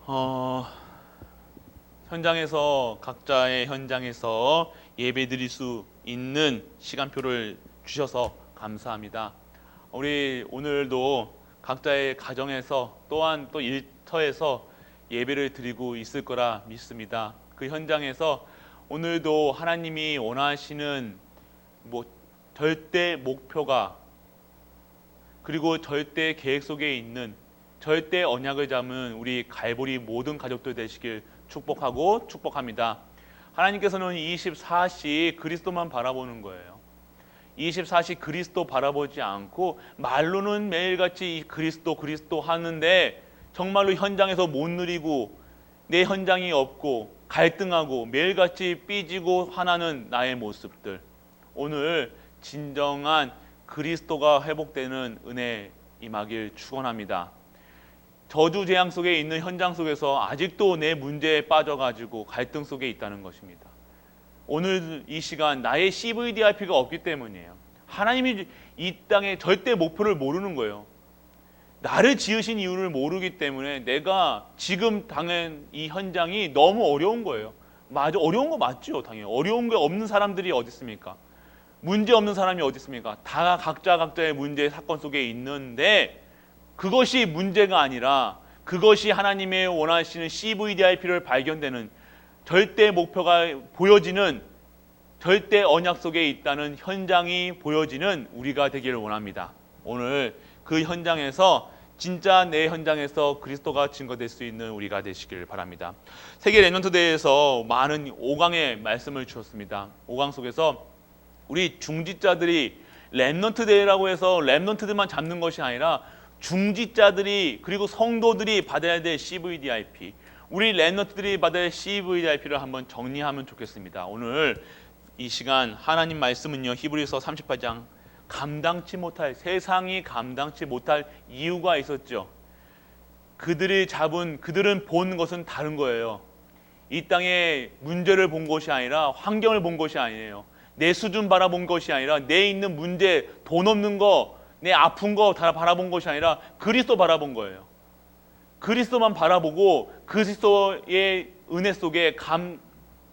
어, 현장에서 각자의 현장에서 예배드릴 수 있는 시간표를 주셔서 감사합니다. 우리 오늘도 각자의 가정에서 또한 또 일터에서 예배를 드리고 있을 거라 믿습니다. 그 현장에서 오늘도 하나님이 원하시는 절대 목표가 그리고 절대 계획 속에 있는 절대 언약을 잡은 우리 갈보리 모든 가족들 되시길 축복합니다. 하나님께서는 24시 그리스도만 바라보는 거예요. 24시 그리스도 바라보지 않고 말로는 매일같이 그리스도 하는데 정말로 현장에서 못 누리고 내 현장이 없고 갈등하고 매일같이 삐지고 화나는 나의 모습들, 오늘 진정한 그리스도가 회복되는 은혜 임하길 축원합니다. 저주 재앙 속에 있는 현장 속에서 아직도 내 문제에 빠져가지고 갈등 속에 있다는 것입니다. 오늘 이 시간 나의 CVDIP가 없기 때문이에요. 하나님이 이 땅의 절대 목표를 모르는 거예요. 나를 지으신 이유를 모르기 때문에 내가 지금 당한 이 현장이 너무 어려운 거예요. 맞아, 어려운 거 맞죠. 당연히 어려운 게 없는 사람들이 어디 있습니까? 문제 없는 사람이 어디 있습니까? 다 각자의 문제 사건 속에 있는데 그것이 문제가 아니라 그것이 하나님의 원하시는 CVDIP를 발견되는 절대 목표가 보여지는 절대 언약 속에 있다는 현장이 보여지는 우리가 되기를 원합니다. 오늘 그 현장에서 진짜 내 현장에서 그리스도가 증거될 수 있는 우리가 되시길 바랍니다. 세계 렘넌트 대회에서 많은 5강의 말씀을 주셨습니다. 5강 속에서 우리 중직자들이 렘넌트 대회라고 해서 렘넌트들만 잡는 것이 아니라 중직자들이 그리고 성도들이 받아야 될 CVDIP, 우리 렘넌트들이 받아야 할 CVDIP를 한번 정리하면 좋겠습니다. 오늘 이 시간 하나님 말씀은요, 히브리서 38장 세상이 감당치 못할 이유가 있었죠. 그들은 본 것은 다른 거예요. 이 땅의 문제를 본 것이 아니라 환경을 본 것이 아니에요. 내 수준 바라본 것이 아니라 내 있는 문제, 돈 없는 거, 내 아픈 거 다 바라본 것이 아니라 그리스도 바라본 거예요. 그리스도만 바라보고 그리스도의 은혜 속에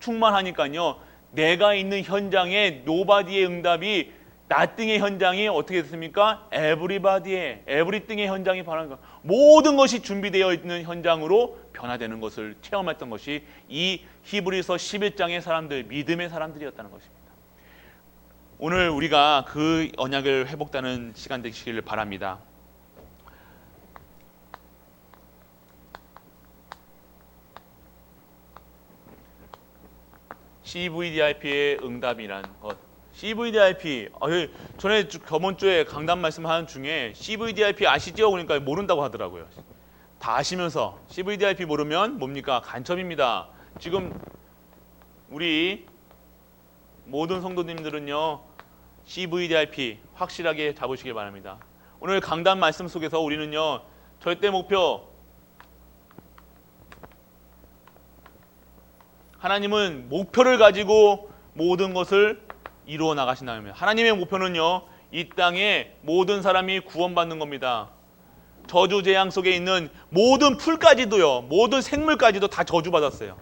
충만하니까요, 내가 있는 현장에 노바디의 응답이 나띵의 현장이 어떻게 됐습니까? 에브리띵의 현장이 바라는 거, 모든 것이 준비되어 있는 현장으로 변화되는 것을 체험했던 것이 이 히브리서 11장의 사람들, 믿음의 사람들이었다는 것입니다. 오늘 우리가 그 언약을 회복하는 시간 되시기를 바랍니다. CVDIP의 응답이란 것. CVDIP, 전에 저번 주에 강단 말씀하는 중에 CVDIP 아시죠? 그러니까 모른다고 하더라고요. 다 아시면서 CVDIP 모르면 뭡니까? 간첩입니다. 지금 우리 모든 성도님들은요, CVDIP 확실하게 잡으시길 바랍니다. 오늘 강단 말씀 속에서 우리는요, 절대 목표, 하나님은 목표를 가지고 모든 것을 이루어 나가신다는 겁니다. 하나님의 목표는요, 이 땅에 모든 사람이 구원받는 겁니다. 저주 재앙 속에 있는 모든 풀까지도요, 모든 생물까지도 다 저주받았어요.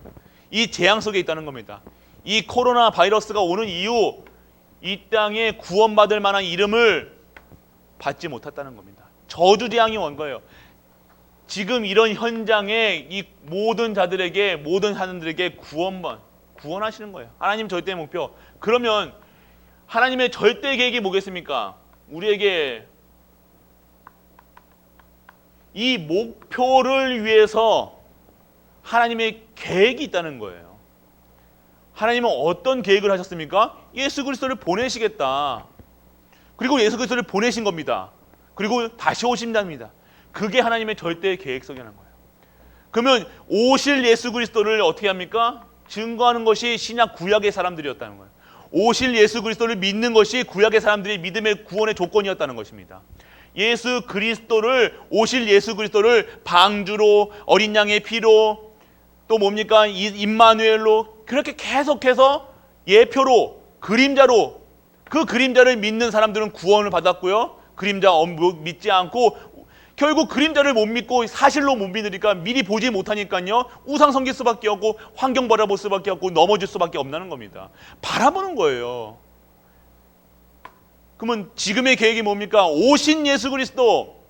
이 재앙 속에 있다는 겁니다. 이 코로나 바이러스가 오는 이유, 이 땅에 구원받을 만한 이름을 받지 못했다는 겁니다. 저주 재앙이 온 거예요. 지금 이런 현장에 이 모든 자들에게, 모든 사람들에게 구원하시는 거예요. 하나님 절대 목표. 그러면 하나님의 절대 계획이 뭐겠습니까? 우리에게 이 목표를 위해서 하나님의 계획이 있다는 거예요. 하나님은 어떤 계획을 하셨습니까? 예수 그리스도를 보내시겠다. 그리고 예수 그리스도를 보내신 겁니다. 그리고 다시 오신답니다. 그게 하나님의 절대 계획 속에 있는 거예요. 그러면 오실 예수 그리스도를 어떻게 합니까? 증거하는 것이 신약 구약의 사람들이었다는 거예요. 오실 예수 그리스도를 믿는 것이 구약의 사람들이 믿음의 구원의 조건이었다는 것입니다. 오실 예수 그리스도를 방주로, 어린 양의 피로, 또 뭡니까? 임마누엘로, 그렇게 계속해서 예표로, 그림자로, 그 그림자를 믿는 사람들은 구원을 받았고요. 그림자 믿지 않고 결국 그림자를 못 믿고 사실로 못 믿으니까 미리 보지 못하니까요. 우상 섬길 수밖에 없고 환경 바라볼 수밖에 없고 넘어질 수밖에 없다는 겁니다. 바라보는 거예요. 그러면 지금의 계획이 뭡니까? 오신 예수 그리스도,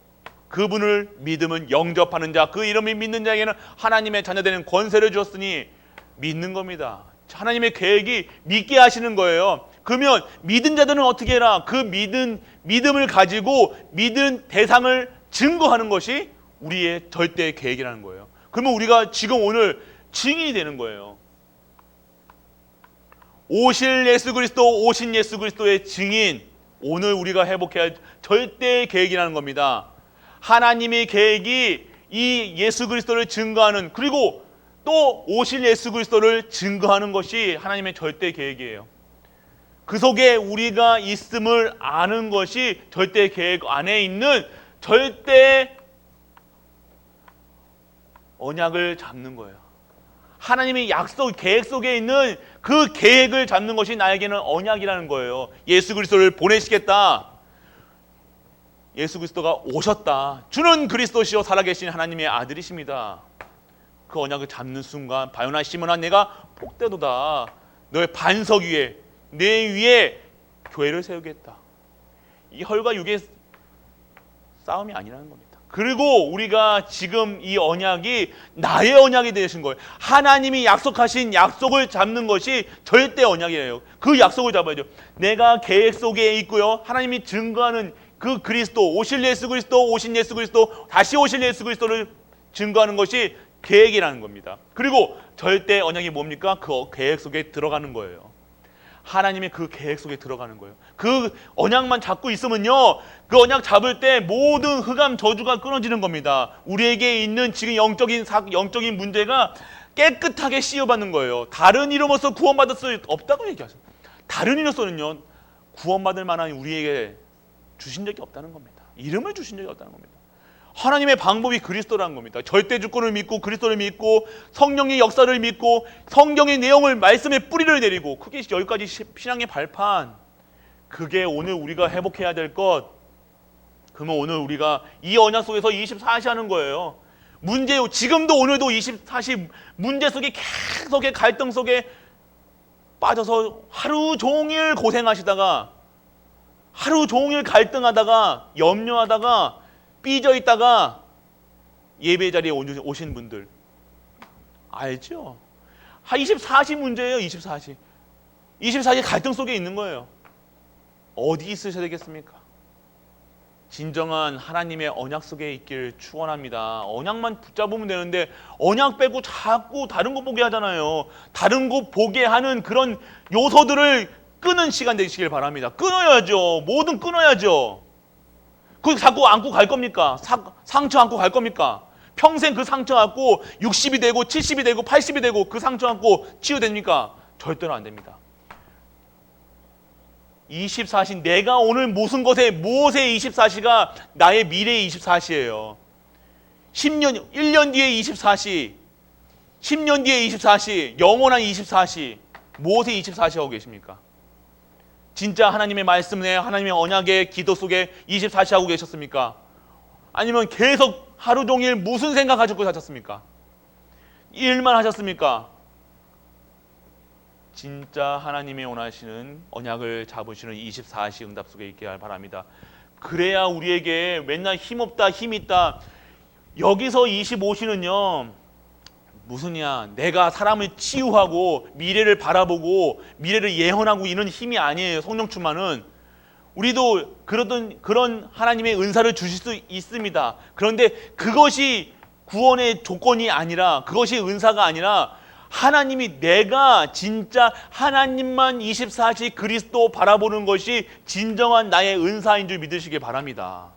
그분을 믿으면 영접하는 자, 그 이름을 믿는 자에게는 하나님의 자녀되는 권세를 주었으니 믿는 겁니다. 하나님의 계획이 믿게 하시는 거예요. 그러면 믿은 자들은 어떻게 해라? 그 믿음을 가지고 믿은 대상을 증거하는 것이 우리의 절대 계획이라는 거예요. 그러면 우리가 지금 오늘 증인이 되는 거예요. 오신 예수 그리스도의 증인, 오늘 우리가 회복해야 할 절대 계획이라는 겁니다. 하나님의 계획이 이 예수 그리스도를 증거하는, 그리고 또 오실 예수 그리스도를 증거하는 것이 하나님의 절대 계획이에요. 그 속에 우리가 있음을 아는 것이 절대 계획 안에 있는 절대 언약을 잡는 거예요. 하나님의 약속, 계획 속에 있는 그 계획을 잡는 것이 나에게는 언약이라는 거예요. 예수 그리스도를 보내시겠다. 예수 그리스도가 오셨다. 주는 그리스도시요 살아계신 하나님의 아들이십니다. 그 언약을 잡는 순간 바요나 시몬아 내가 복되도다. 너의 반석 위에, 내 위에 교회를 세우겠다. 이 혈과 육의 싸움이 아니라는 겁니다. 그리고 우리가 지금 이 언약이 나의 언약이 되신 거예요. 하나님이 약속하신 약속을 잡는 것이 절대 언약이에요. 그 약속을 잡아야죠. 내가 계획 속에 있고요. 하나님이 증거하는 그 그리스도, 오신 예수 그리스도, 다시 오실 예수 그리스도를 증거하는 것이 계획이라는 겁니다. 그리고 절대 언약이 뭡니까? 그 계획 속에 들어가는 거예요. 하나님의 그 계획 속에 들어가는 거예요. 그 언약만 잡고 있으면요, 그 언약 잡을 때 모든 흑암 저주가 끊어지는 겁니다. 우리에게 있는 지금 영적인 문제가 깨끗하게 씌워받는 거예요. 다른 이름으로서 구원받을 수 없다고 얘기하죠. 다른 이름으로서는요, 구원받을 만한 우리에게 주신 적이 없다는 겁니다. 이름을 주신 적이 없다는 겁니다. 하나님의 방법이 그리스도라는 겁니다. 절대 주권을 믿고 그리스도를 믿고 성령의 역사를 믿고 성경의 내용을, 말씀의 뿌리를 내리고, 그게 여기까지 신앙의 발판. 그게 오늘 우리가 회복해야 될 것. 그러면 오늘 우리가 이 언약 속에서 24시 하는 거예요. 지금도 오늘도 24시 문제 속에 계속의 갈등 속에 빠져서 하루 종일 고생하시다가, 하루 종일 갈등하다가, 염려하다가, 삐져 있다가 예배 자리에 오신 분들 알죠? 24시 문제예요. 24시 갈등 속에 있는 거예요. 어디 있으셔야 되겠습니까? 진정한 하나님의 언약 속에 있길 축원합니다. 언약만 붙잡으면 되는데 언약 빼고 자꾸 다른 거 보게 하잖아요. 다른 거 보게 하는 그런 요소들을 끄는 시간 되시길 바랍니다. 끊어야죠. 뭐든 끊어야죠. 그 자꾸 안고 갈 겁니까? 상처 안고 갈 겁니까? 평생 그 상처 안고 60이 되고 70이 되고 80이 되고 그 상처 안고 치유됩니까? 절대로 안 됩니다. 24시, 내가 오늘 무엇의 24시가 나의 미래의 24시예요. 10년, 1년 뒤에 24시, 10년 뒤에 24시, 영원한 24시, 무엇의 24시 하고 계십니까? 진짜 하나님의 말씀 내, 하나님의 언약의 기도 속에 24시 하고 계셨습니까? 아니면 계속 하루 종일 무슨 생각 가지고 사셨습니까? 일만 하셨습니까? 진짜 하나님이 원하시는 언약을 잡으시는 24시 응답 속에 있게 할 바랍니다. 그래야 우리에게 맨날 힘없다, 힘있다. 여기서 25시는요, 무슨이야, 내가 사람을 치유하고 미래를 바라보고 미래를 예언하고 이런 힘이 아니에요. 성령 충만은. 우리도 그런 하나님의 은사를 주실 수 있습니다. 그런데 그것이 구원의 조건이 아니라, 그것이 은사가 아니라, 하나님이 내가 진짜 하나님만 24시 그리스도 바라보는 것이 진정한 나의 은사인 줄 믿으시기 바랍니다.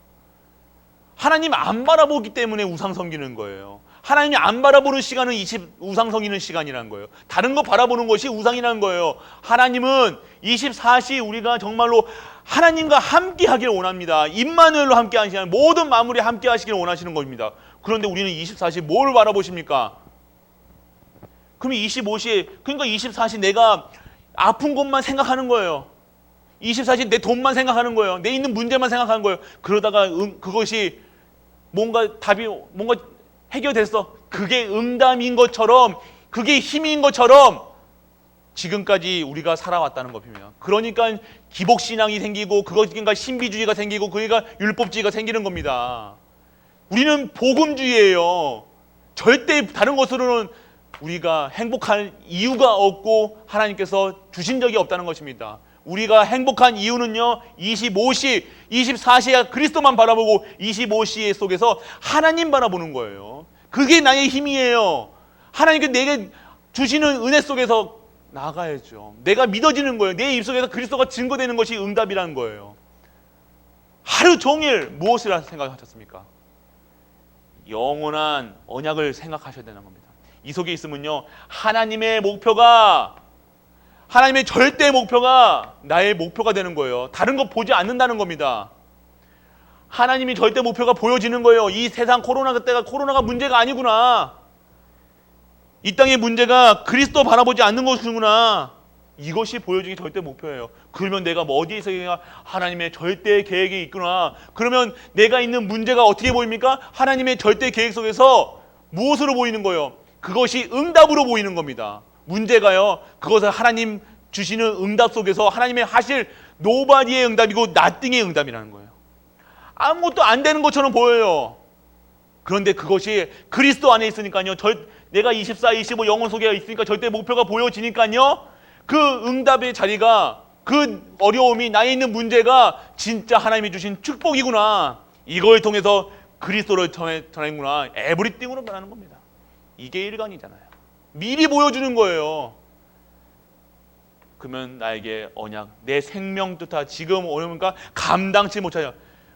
하나님 안 바라보기 때문에 우상 섬기는 거예요. 하나님이 안 바라보는 시간은 우상 섬기는 시간이라는 거예요. 다른 거 바라보는 것이 우상이라는 거예요. 하나님은 24시 우리가 정말로 하나님과 함께 하기를 원합니다. 임마누엘로 함께 하시는, 모든 만물이 함께 하시기를 원하시는 겁니다. 그런데 우리는 24시 뭘 바라보십니까? 그럼 25시, 그러니까 24시 내가 아픈 것만 생각하는 거예요. 24시 내 돈만 생각하는 거예요. 내 있는 문제만 생각하는 거예요. 그러다가 그것이 뭔가 답이 뭔가 해결됐어. 그게 응답인 것처럼, 그게 힘인 것처럼 지금까지 우리가 살아왔다는 겁니다. 그러니까 기복신앙이 생기고, 그러니까 신비주의가 생기고, 그러니까 율법주의가 생기는 겁니다. 우리는 복음주의예요. 절대 다른 것으로는 우리가 행복할 이유가 없고 하나님께서 주신 적이 없다는 것입니다. 우리가 행복한 이유는요, 25시, 24시에 그리스도만 바라보고 25시 속에서 하나님 바라보는 거예요. 그게 나의 힘이에요. 하나님께 내게 주시는 은혜 속에서 나가야죠. 내가 믿어지는 거예요. 내 입속에서 그리스도가 증거되는 것이 응답이라는 거예요. 하루 종일 무엇이라 생각하셨습니까? 영원한 언약을 생각하셔야 되는 겁니다. 이 속에 있으면요, 하나님의 목표가, 하나님의 절대 목표가 나의 목표가 되는 거예요. 다른 거 보지 않는다는 겁니다. 하나님이 절대 목표가 보여지는 거예요. 이 세상 코로나가 문제가 아니구나. 이 땅의 문제가 그리스도 바라보지 않는 것이구나. 이것이 보여지기 절대 목표예요. 그러면 내가 뭐 어디에서 하나님의 절대 계획이 있구나. 그러면 내가 있는 문제가 어떻게 보입니까? 하나님의 절대 계획 속에서 무엇으로 보이는 거예요? 그것이 응답으로 보이는 겁니다. 문제가요, 그것을 하나님 주시는 응답 속에서 하나님의 하실 노바디의 응답이고 나띵의 응답이라는 거예요. 아무것도 안 되는 것처럼 보여요. 그런데 그것이 그리스도 안에 있으니까요, 내가 24, 25 영혼 속에 있으니까 절대 목표가 보여지니까요, 그 응답의 자리가, 그 어려움이, 나에 있는 문제가 진짜 하나님이 주신 축복이구나. 이걸 통해서 그리스도를 전하는구나. 에브리띵으로 말하는 겁니다. 이게 일간이잖아요. 미리 보여주는 거예요. 그러면 나에게 언약, 내 생명도 다 지금 어려우니까 감당치 못하죠.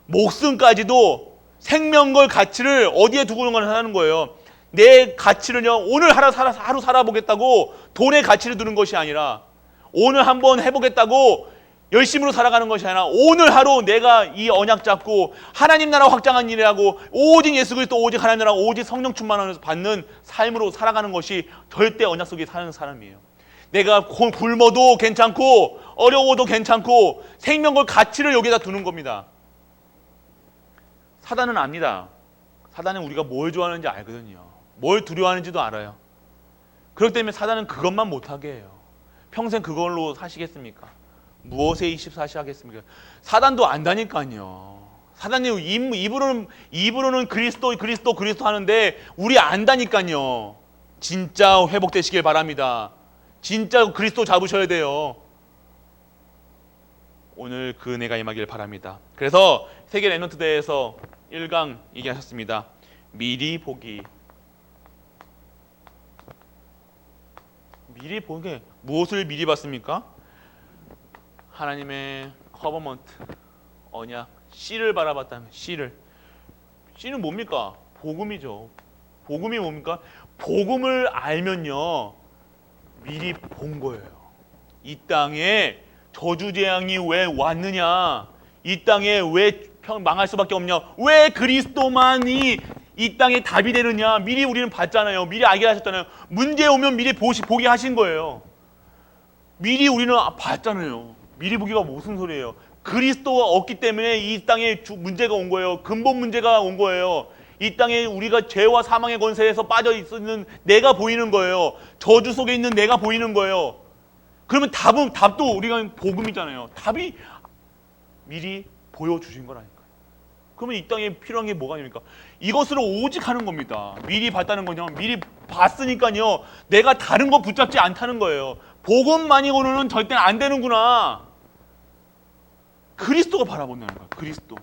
목숨까지도 생명걸 가치를 어디에 두고 하는 거예요. 내 가치를요, 오늘 하루 살아보겠다고 돈의 가치를 두는 것이 아니라, 오늘 한번 해보겠다고 열심으로 살아가는 것이 아니라, 오늘 하루 내가 이 언약 잡고 하나님 나라 확장한 일이라고 오직 예수 그리스도, 오직 하나님 나라, 오직 성령 충만을 받는 삶으로 살아가는 것이 절대 언약 속에 사는 사람이에요. 내가 굶어도 괜찮고 어려워도 괜찮고 생명걸 가치를 여기다 두는 겁니다. 사단은 압니다. 사단은 우리가 뭘 좋아하는지 알거든요. 뭘 두려워하는지도 알아요. 그렇기 때문에 사단은 그것만 못하게 해요. 평생 그걸로 사시겠습니까? 무엇에 24시 하겠습니까? 사단도 안다니까요. 사단이 입으로는 그리스도 하는데 우리 안다니까요. 진짜 회복되시길 바랍니다. 진짜 그리스도 잡으셔야 돼요. 오늘 그 은혜가 임하길 바랍니다. 그래서 세계 랩넌트 대회에서 1강 얘기하셨습니다. 미리 보기. 미리 보게, 무엇을 미리 봤습니까? 하나님의 커버먼트, 언약, 씨를 바라봤다면, 씨는 뭡니까? 복음이죠. 복음이 뭡니까? 복음을 알면요, 미리 본 거예요. 이 땅에 저주재앙이 왜 왔느냐, 이 땅에 왜 망할 수밖에 없냐, 왜 그리스도만이 이 땅에 답이 되느냐, 미리 우리는 봤잖아요. 미리 알게 하셨잖아요. 문제 오면 미리 보게 하신 거예요. 미리 우리는 봤잖아요. 미리 보기가 무슨 소리예요? 그리스도가 없기 때문에 이 땅에 문제가 온 거예요. 근본 문제가 온 거예요. 이 땅에 우리가 죄와 사망의 권세에서 빠져 있는 내가 보이는 거예요. 저주 속에 있는 내가 보이는 거예요. 그러면 답도 우리가 복음이잖아요. 답이 미리 보여주신 거라니까요. 그러면 이 땅에 필요한 게 뭐가 아닙니까? 이것으로 오직 하는 겁니다. 미리 봤다는 거냐? 미리 봤으니까요, 내가 다른 거 붙잡지 않다는 거예요. 복음만이고는 절대 안 되는구나. 그리스도가 바라본다는 거예요. 그리스도.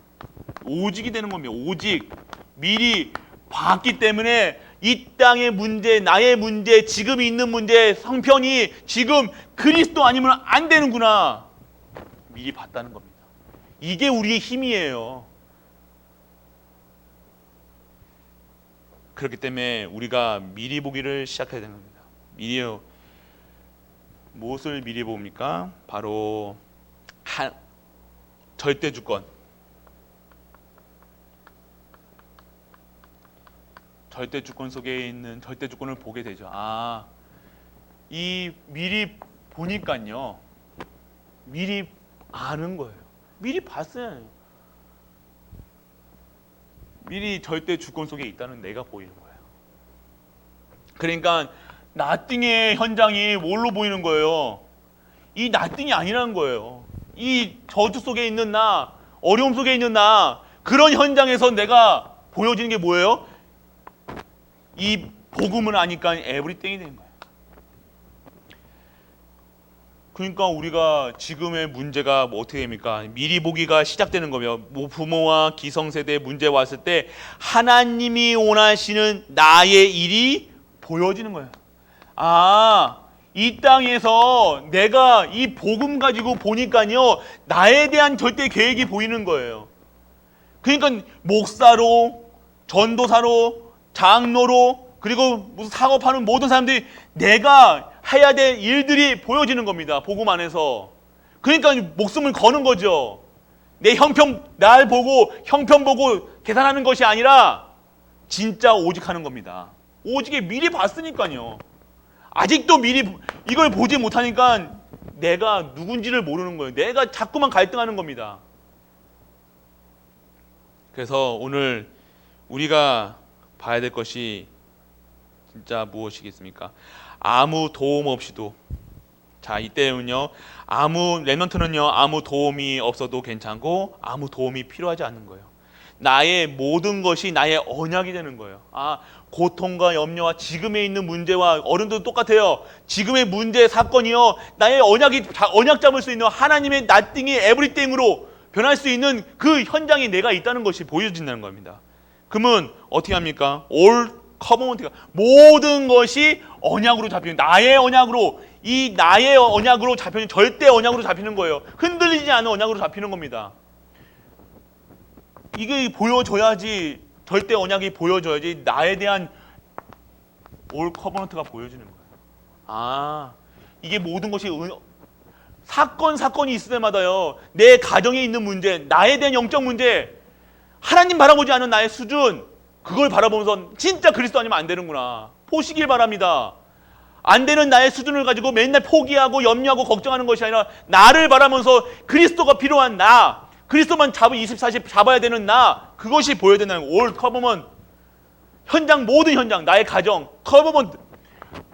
오직이 되는 겁니다. 오직. 미리 봤기 때문에 이 땅의 문제, 나의 문제, 지금 있는 문제, 성편이 지금 그리스도 아니면 안 되는구나. 미리 봤다는 겁니다. 이게 우리의 힘이에요. 그렇기 때문에 우리가 미리 보기를 시작해야 되는 겁니다. 미리요. 무엇을 미리 봅니까? 바로 절대 주권. 절대 주권 속에 있는 절대 주권을 보게 되죠. 이 미리 보니까요, 미리 아는 거예요. 미리 봤어요. 미리 절대 주권 속에 있다는 내가 보이는 거예요. 그러니까 나띵의 현장이 뭘로 보이는 거예요? 이 나띵이 아니라는 거예요. 이 저주 속에 있는 나, 어려움 속에 있는 나, 그런 현장에서 내가 보여지는 게 뭐예요? 이 복음을 아니까 에브리띵이 되는 거예요. 그러니까 우리가 지금의 문제가 뭐 어떻게 됩니까? 미리 보기가 시작되는 거며, 뭐 부모와 기성세대의 문제 왔을 때 하나님이 원하시는 나의 일이 보여지는 거예요. 아, 이 땅에서 내가 이 복음 가지고 보니까요, 나에 대한 절대 계획이 보이는 거예요. 그러니까 목사로, 전도사로, 장로로, 그리고 무슨 사업하는 모든 사람들이 내가 해야 될 일들이 보여지는 겁니다. 복음 안에서. 그러니까 목숨을 거는 거죠. 내 형편, 날 보고 형편 보고 계산하는 것이 아니라 진짜 오직 하는 겁니다. 오직에 미리 봤으니까요. 아직도 미리 이걸 보지 못하니까 내가 누군지를 모르는 거예요. 내가 자꾸만 갈등하는 겁니다. 그래서 오늘 우리가 봐야 될 것이 진짜 무엇이겠습니까? 아무 도움 없이도, 자, 이때는요, 렘넌트는요, 아무 도움이 없어도 괜찮고 아무 도움이 필요하지 않는 거예요. 나의 모든 것이 나의 언약이 되는 거예요. 아, 고통과 염려와 지금에 있는 문제와 어른들도 똑같아요. 지금의 문제 사건이요, 나의 언약 잡을 수 있는 하나님의 nothing이 everything으로 변할 수 있는 그 현장에 내가 있다는 것이 보여진다는 겁니다. 그러면 어떻게 합니까? all covenant가 모든 것이 언약으로 잡히는, 나의 언약으로, 이 나의 언약으로 잡히는, 절대 언약으로 잡히는 거예요. 흔들리지 않는 언약으로 잡히는 겁니다. 이게 보여져야지, 절대 언약이 보여져야지 나에 대한 올 커버넌트가 보여지는 거예요. 아, 이게 모든 것이 사건이 있을 때마다요, 내 가정에 있는 문제, 나에 대한 영적 문제, 하나님 바라보지 않은 나의 수준, 그걸 바라보면서 진짜 그리스도 아니면 안 되는구나 보시길 바랍니다. 안 되는 나의 수준을 가지고 맨날 포기하고 염려하고 걱정하는 것이 아니라 나를 바라면서 그리스도가 필요한 나, 그리스도만 24시 잡아야 되는 나, 그것이 보여야 된다는 거예요. 올 커버먼 현장, 모든 현장, 나의 가정 커버먼,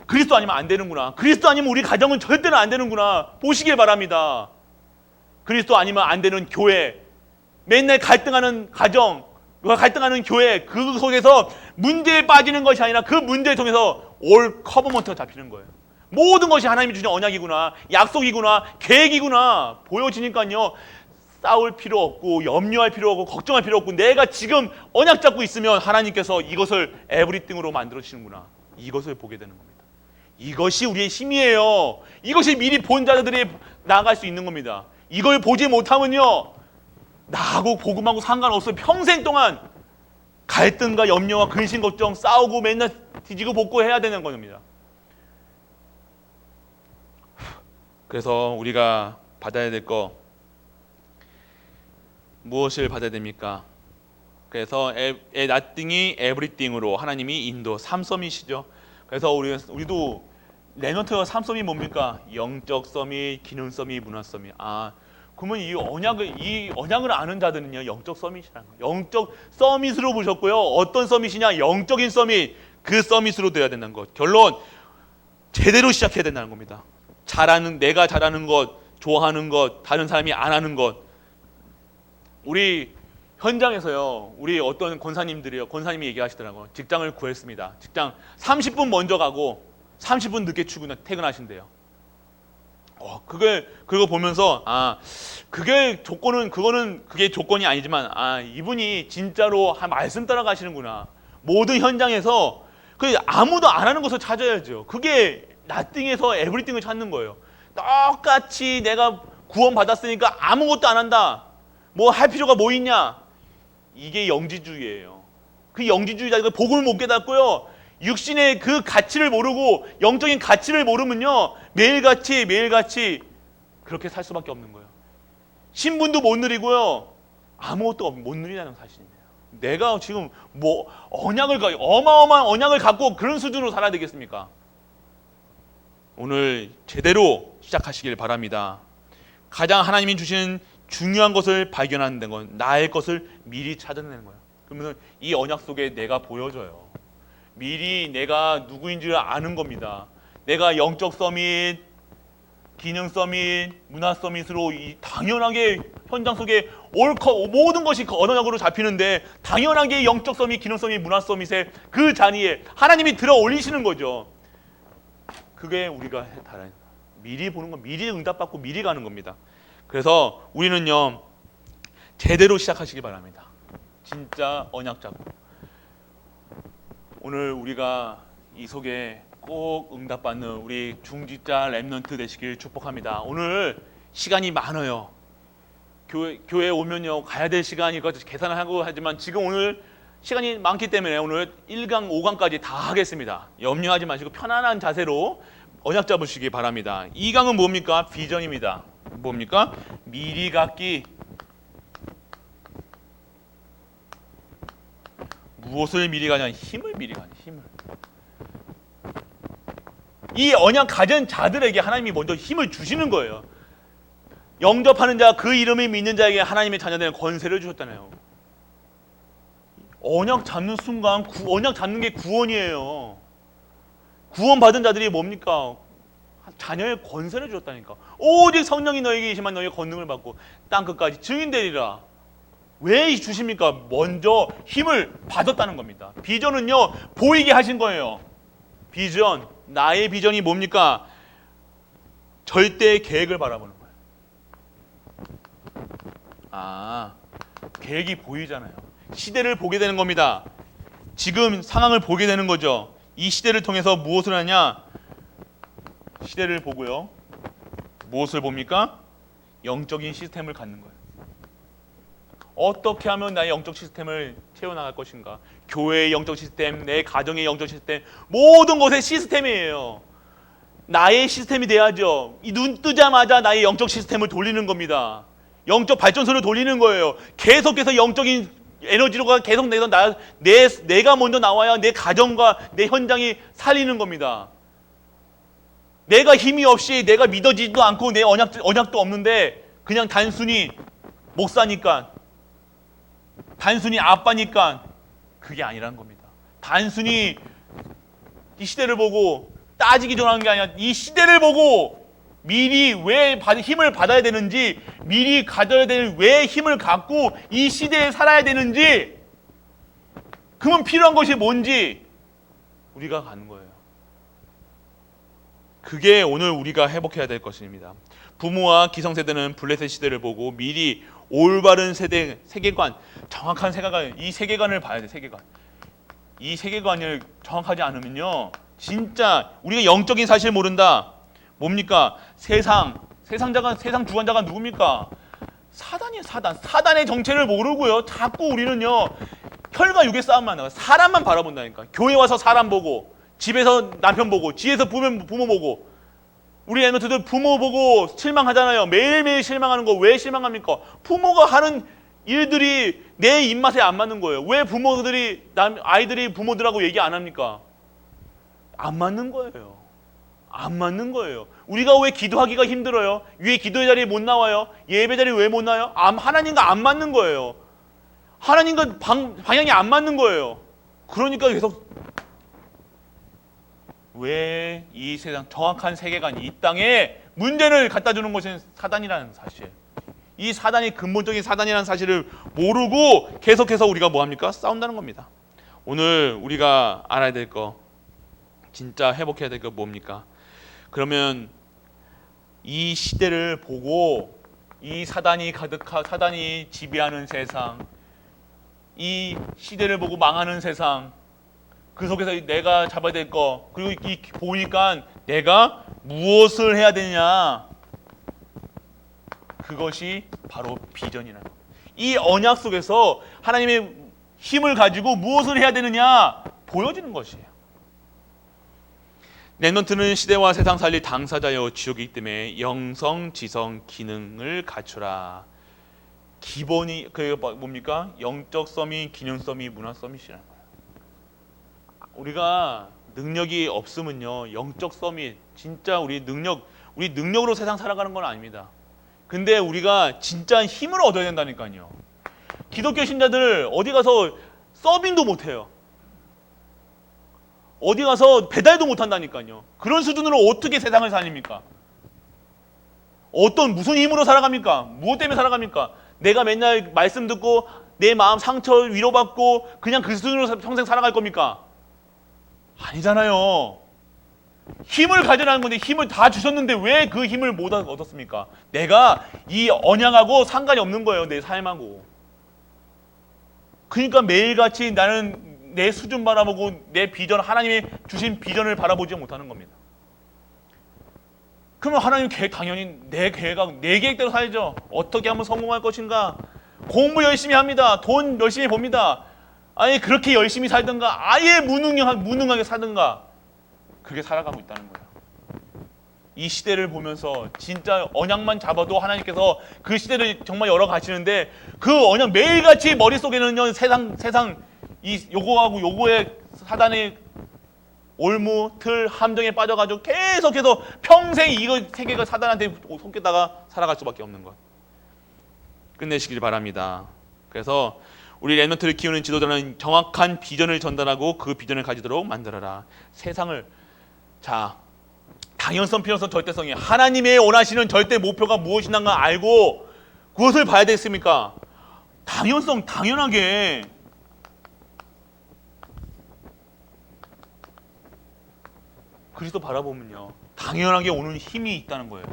그리스도 아니면 안 되는구나, 그리스도 아니면 우리 가정은 절대로 안 되는구나 보시길 바랍니다. 그리스도 아니면 안 되는 교회, 맨날 갈등하는 가정, 갈등하는 교회, 그 속에서 문제에 빠지는 것이 아니라 그 문제를 통해서 올 커버먼트가 잡히는 거예요. 모든 것이 하나님이 주신 언약이구나, 약속이구나, 계획이구나 보여지니까요, 싸울 필요 없고 염려할 필요 없고 걱정할 필요 없고 내가 지금 언약 잡고 있으면 하나님께서 이것을 에브리띵으로 만들어주시는구나, 이것을 보게 되는 겁니다. 이것이 우리의 힘이에요. 이것이 미리 본 자들이 나아갈 수 있는 겁니다. 이걸 보지 못하면요, 나하고 복음하고 상관없어요. 평생 동안 갈등과 염려와 근심 걱정 싸우고 맨날 뒤지고 볶고 해야 되는 겁니다. 그래서 우리가 받아야 될 거 무엇을 받아야 됩니까? 그래서 nothing이 everything으로 하나님이 인도, 삼섬이시죠. 그래서 우리도 렘넌트가 삼섬이 뭡니까? 영적 서밋, 기능 서밋, 문화 서밋. 아, 그러면 이 언약을 아는 자들은요, 영적 서밋이라는 거예요. 영적 서밋으로 보셨고요. 어떤 서밋이냐? 영적인 서밋. 그 서밋으로 돼야 된다는 것. 결론, 제대로 시작해야 된다는 겁니다. 내가 잘하는 것, 좋아하는 것, 다른 사람이 안 하는 것. 우리 현장에서요, 우리 어떤 권사님이 얘기하시더라고요. 직장을 구했습니다. 직장 30분 먼저 가고 30분 늦게 퇴근하신대요. 그거 보면서, 그게 조건이 아니지만, 이분이 진짜로 말씀 따라가시는구나. 모든 현장에서, 아무도 안 하는 것을 찾아야죠. 그게 nothing에서 everything을 찾는 거예요. 똑같이 내가 구원 받았으니까 아무것도 안 한다. 뭐 할 필요가 뭐 있냐? 이게 영지주의예요. 그 영지주의자가 복음을 못 깨닫고요, 육신의 그 가치를 모르고 영적인 가치를 모르면요, 매일같이 그렇게 살 수밖에 없는 거예요. 신분도 못 누리고요, 아무것도 못 누리다는 사실입니다. 내가 지금 어마어마한 언약을 갖고 그런 수준으로 살아야 되겠습니까? 오늘 제대로 시작하시길 바랍니다. 가장 하나님이 주신 중요한 것을 발견하는 건 나의 것을 미리 찾아내는 거예요. 그러면 이 언약 속에 내가 보여져요. 미리 내가 누구인 줄 아는 겁니다. 내가 영적 서밋, 기능 서밋, 문화 서밋으로 당연하게 현장 속에 모든 것이 그 언약으로 잡히는데 당연하게 영적 서밋, 기능 서밋, 문화 서밋의 그 자리에 하나님이 들어 올리시는 거죠. 그게 우리가 다른 미리 보는 건 미리 응답받고 미리 가는 겁니다. 그래서 우리는요 제대로 시작하시기 바랍니다. 진짜 언약 잡고 오늘 우리가 이 속에 꼭 응답받는 우리 중직자 렘넌트 되시길 축복합니다. 오늘 시간이 많아요. 교회 오면요 가야 될 시간이 계산을 하고 하지만 지금 오늘 시간이 많기 때문에 오늘 1강 5강까지 다 하겠습니다. 염려하지 마시고 편안한 자세로 언약 잡으시기 바랍니다. 2강은 뭡니까? 비전입니다. 뭡니까? 미리 갖기. 무엇을 미리 가냐? 힘을 미리 가냐? 힘을. 이 언약 가진 자들에게 하나님이 먼저 힘을 주시는 거예요. 영접하는 자, 그 이름을 믿는 자에게 하나님의 자녀되는 권세를 주셨잖아요. 언약 잡는 순간 언약 잡는 게 구원이에요. 구원받은 자들이 뭡니까? 자녀의 권세를 주셨다니까. 오직 성령이 너에게 계시면 너희의 권능을 받고 땅끝까지 증인되리라. 왜 주십니까? 먼저 힘을 받았다는 겁니다. 비전은요 보이게 하신 거예요. 비전, 나의 비전이 뭡니까? 절대의 계획을 바라보는 거예요. 계획이 보이잖아요. 시대를 보게 되는 겁니다. 지금 상황을 보게 되는 거죠. 이 시대를 통해서 무엇을 하냐? 시대를 보고요. 무엇을 봅니까? 영적인 시스템을 갖는 거예요. 어떻게 하면 나의 영적 시스템을 채워나갈 것인가? 교회의 영적 시스템, 내 가정의 영적 시스템, 모든 것의 시스템이에요. 나의 시스템이 돼야죠. 이 눈 뜨자마자 나의 영적 시스템을 돌리는 겁니다. 영적 발전소를 돌리는 거예요. 계속해서 영적인 에너지로가 계속 내가 먼저 나와야 내 가정과 내 현장이 살리는 겁니다. 내가 힘이 없이 내가 믿어지지도 않고 내 언약도 없는데 그냥 단순히 목사니까 단순히 아빠니까 그게 아니라는 겁니다. 단순히 이 시대를 보고 따지기 전하는 게 아니라 이 시대를 보고 미리 왜 힘을 받아야 되는지 미리 가져야 되는 왜 힘을 갖고 이 시대에 살아야 되는지 그러면 필요한 것이 뭔지 우리가 가는 거예요. 그게 오늘 우리가 회복해야 될 것입니다. 부모와 기성세대는 블레셋 시대를 보고 미리 올바른 세계관, 정확한 세계관, 이 세계관을 봐야 돼. 세계관. 이 세계관을 정확하지 않으면요 진짜 우리가 영적인 사실을 모른다. 뭡니까? 세상 주관자가 누굽니까? 사단이에요. 사단의 정체를 모르고요 자꾸 우리는요 혈과 육의 싸움만 나가. 사람만 바라본다니까. 교회 와서 사람 보고, 집에서 남편 보고, 집에서 부모 보고. 우리 엠너트들 부모 보고 실망하잖아요. 매일매일 실망하는 거 왜 실망합니까? 부모가 하는 일들이 내 입맛에 안 맞는 거예요. 왜 아이들이 부모들하고 얘기 안 합니까? 안 맞는 거예요. 안 맞는 거예요. 우리가 왜 기도하기가 힘들어요? 왜 기도의 자리에 못 나와요? 예배 자리에 왜 못 나와요? 하나님과 안 맞는 거예요. 하나님과 방향이 안 맞는 거예요. 그러니까 계속 왜 이 세상 정확한 세계관, 이 땅에 문제를 갖다 주는 것은 사단이라는 사실. 이 사단이 근본적인 사단이라는 사실을 모르고 계속해서 우리가 뭐합니까? 싸운다는 겁니다. 오늘 우리가 알아야 될 거, 진짜 회복해야 될 거 뭡니까? 그러면 이 시대를 보고 이 사단이 사단이 지배하는 세상, 이 시대를 보고 망하는 세상, 그 속에서 내가 잡아야 될 거, 그리고 보니까 내가 무엇을 해야 되냐, 그것이 바로 비전이라는 거예요. 이 언약 속에서 하나님의 힘을 가지고 무엇을 해야 되느냐 보여지는 것이에요. 렘넌트는 시대와 세상 살릴 당사자여 지옥이기 때문에 영성, 지성, 기능을 갖추라. 기본이 뭡니까? 영적 서밋, 기능 서밋, 문화 서밋이라는 거예요. 우리가 능력이 없으면요 영적 서밋, 진짜 우리 능력으로 세상 살아가는 건 아닙니다. 근데 우리가 진짜 힘을 얻어야 된다니까요. 기독교 신자들 어디 가서 서빙도 못해요. 어디 가서 배달도 못한다니까요. 그런 수준으로 어떻게 세상을 살립니까? 무슨 힘으로 살아갑니까? 무엇 때문에 살아갑니까? 내가 맨날 말씀 듣고 내 마음 상처 위로받고 그냥 그 수준으로 평생 살아갈 겁니까? 아니잖아요. 힘을 가져라는 건데 힘을 다 주셨는데 왜 그 힘을 못 얻었습니까? 내가 이 언약하고 상관이 없는 거예요. 내 삶하고. 그러니까 매일같이 나는 내 수준 바라보고 내 비전, 하나님이 주신 비전을 바라보지 못하는 겁니다. 그러면 하나님 계획 당연히 내 계획대로 살죠. 어떻게 하면 성공할 것인가? 공부 열심히 합니다. 돈 열심히 법니다. 아니 그렇게 열심히 살든가 아예 무능하게 살든가 그렇게 살아가고 있다는 거예요. 이 시대를 보면서 진짜 언약만 잡아도 하나님께서 그 시대를 정말 열어가시는데 그 언약 매일같이 머릿속에는요 세상 이 요거하고 요거의 사단의 올무, 틀, 함정에 빠져가지고 계속해서 평생 이거 세계가 사단한테 속겠다가 살아갈 수밖에 없는 것. 끝내시길 바랍니다. 그래서 우리 렘넌트를 키우는 지도자는 정확한 비전을 전달하고 그 비전을 가지도록 만들어라. 세상을 당연성, 필요성, 절대성이 하나님의 원하시는 절대 목표가 무엇인가 알고 그것을 봐야 되겠습니까? 당연성, 당연하게 그리스도 바라보면요 당연하게 오는 힘이 있다는 거예요.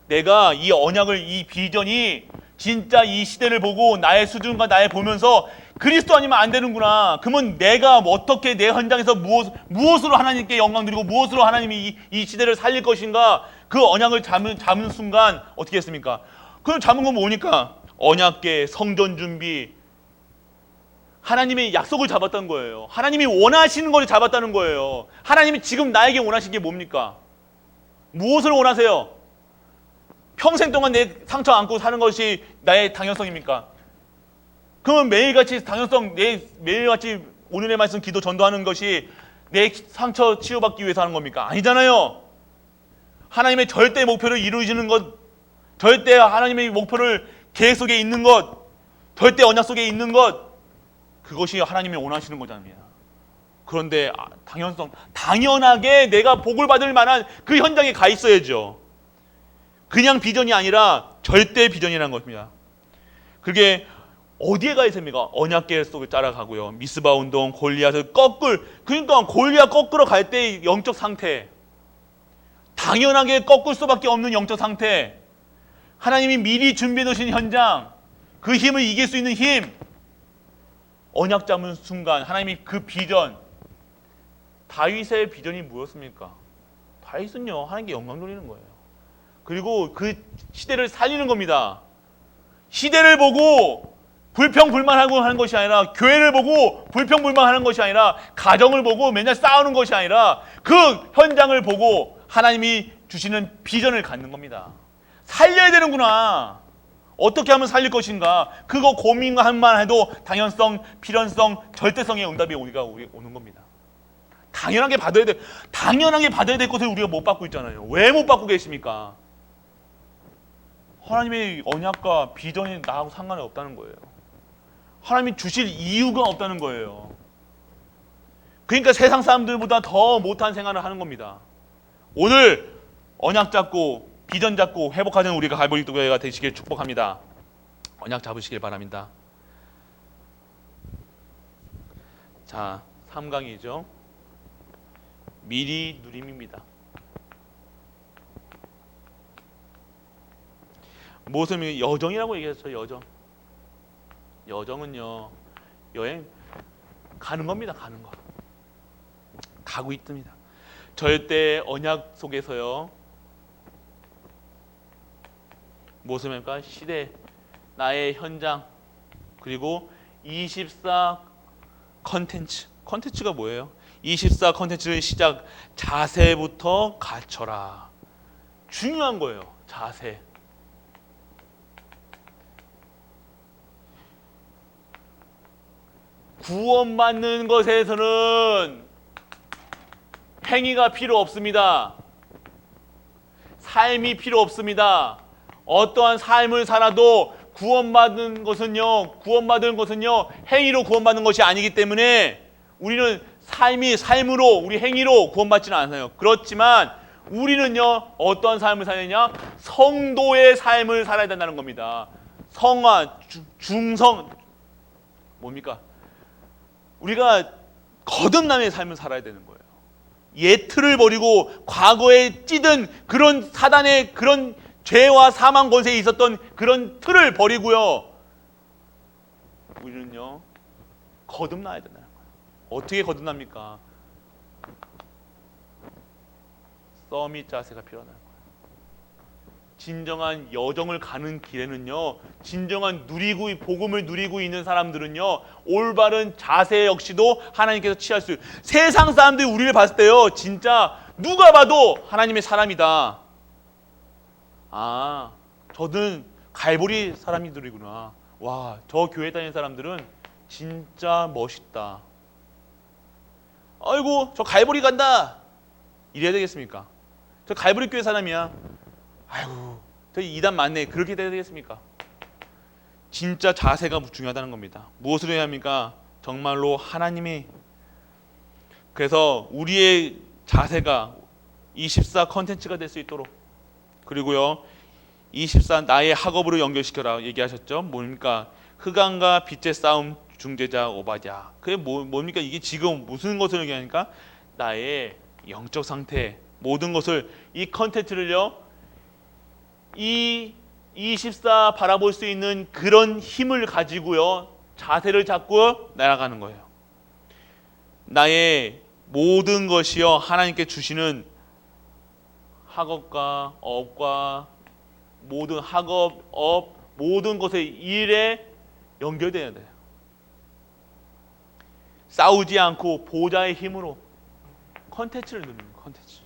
내가 이 언약을, 이 비전이 진짜 이 시대를 보고 나의 수준과 나의 보면서 그리스도 아니면 안 되는구나. 그러면 내가 어떻게 내 현장에서 무엇으로 하나님께 영광 드리고 무엇으로 하나님이 이 시대를 살릴 것인가. 그 언약을 잡은 순간 어떻게 했습니까? 그럼 잡은 건 뭐니까? 언약계, 성전 준비, 하나님의 약속을 잡았다는 거예요. 하나님이 원하시는 걸 잡았다는 거예요. 하나님이 지금 나에게 원하시는 게 뭡니까? 무엇을 원하세요? 평생 동안 내 상처 안고 사는 것이 나의 당연성입니까? 그러면 매일같이 매일같이 오늘의 말씀 기도 전도하는 것이 내 상처 치유받기 위해서 하는 겁니까? 아니잖아요. 하나님의 절대 목표를 이루어지는 것, 절대 하나님의 목표를 계획 속에 있는 것, 절대 언약 속에 있는 것, 그것이 하나님이 원하시는 거잖아요. 그런데 당연하게 내가 복을 받을 만한 그 현장에 가 있어야죠. 그냥 비전이 아니라 절대 비전이라는 것입니다. 그게 어디에 가 있습니까? 언약계 속에 따라가고요. 미스바 운동, 골리앗을 그러니까 골리앗 꺾으러 갈 때 영적 상태, 당연하게 꺾을 수밖에 없는 영적 상태, 하나님이 미리 준비해 놓으신 현장, 그 힘을 이길 수 있는 힘, 언약 잡은 순간 하나님이 그 비전, 다윗의 비전이 뭐였습니까? 다윗은요 하나님께 영광 돌리는 거예요. 그리고 그 시대를 살리는 겁니다. 시대를 보고 불평불만하고 하는 것이 아니라, 교회를 보고 불평불만하는 것이 아니라, 가정을 보고 맨날 싸우는 것이 아니라 그 현장을 보고 하나님이 주시는 비전을 갖는 겁니다. 살려야 되는구나. 어떻게 하면 살릴 것인가. 그거 고민만 해도 당연성, 필연성, 절대성의 응답이 우리가 오는 겁니다. 당연하게 받아야 될 것을 우리가 못 받고 있잖아요. 왜 못 받고 계십니까? 하나님의 언약과 비전이 나하고 상관이 없다는 거예요. 하나님이 주실 이유가 없다는 거예요. 그러니까 세상 사람들보다 더 못한 생활을 하는 겁니다. 오늘 언약 잡고 비전 잡고 회복하는 우리가 갈보리 교회가 되시길 축복합니다. 언약 잡으시길 바랍니다. 자, 3강이죠. 미리 누림입니다. 무엇을 여정이라고 얘기했어요. 여정은요 여행 가는 겁니다. 가는 거. 가고 있습니다. 절대 언약 속에서요 무엇을 말까? 시대, 나의 현장, 그리고 24 컨텐츠가 뭐예요? 24 컨텐츠의 시작, 자세부터 갖춰라. 중요한 거예요. 자세. 구원받는 것에서는 행위가 필요 없습니다. 삶이 필요 없습니다. 어떠한 삶을 살아도 구원받은 것은요 행위로 구원받는 것이 아니기 때문에 우리는 삶으로 우리 행위로 구원받지는 않아요. 그렇지만 우리는요 어떠한 삶을 살느냐? 성도의 삶을 살아야 된다는 겁니다. 성화, 중성 뭡니까? 우리가 거듭남의 삶을 살아야 되는 거예요. 예틀을 버리고 과거에 찌든 그런 사단의 그런 죄와 사망 권세에 있었던 그런 틀을 버리고요. 우리는요 거듭나야 된다는 거예요. 어떻게 거듭납니까? 서밋 자세가 필요하다는 거예요. 진정한 여정을 가는 길에는요, 진정한 복음을 누리고 있는 사람들은요, 올바른 자세 역시도 하나님께서 취할 수. 세상 사람들이 우리를 봤을 때요, 진짜 누가 봐도 하나님의 사람이다. 아, 저는 갈보리 사람들이구나. 와, 저 교회 다니는 사람들은 진짜 멋있다. 아이고, 저 갈보리 간다. 이래야 되겠습니까? 저 갈보리 교회 사람이야. 아이고, 저 이단 맞네. 그렇게 돼야 되겠습니까? 진짜 자세가 중요하다는 겁니다. 무엇을 해야 합니까? 정말로 하나님이. 그래서 우리의 자세가 24 컨텐츠가 될 수 있도록. 그리고요 24 나의 학업으로 연결시켜라 얘기하셨죠. 뭡니까? 흑암과 빛의 싸움 중재자 오바댜. 그게 뭡니까? 이게 지금 무슨 것을 얘기하니까 나의 영적 상태 모든 것을 이 컨텐츠를요 이 24 바라볼 수 있는 그런 힘을 가지고요 자세를 잡고 날아가는 거예요. 나의 모든 것이요 하나님께 주시는 학업과 업과 모든 학업, 업, 모든 것의 일에 연결돼야 돼요. 싸우지 않고 보좌의 힘으로 컨텐츠를 누리는 컨텐츠.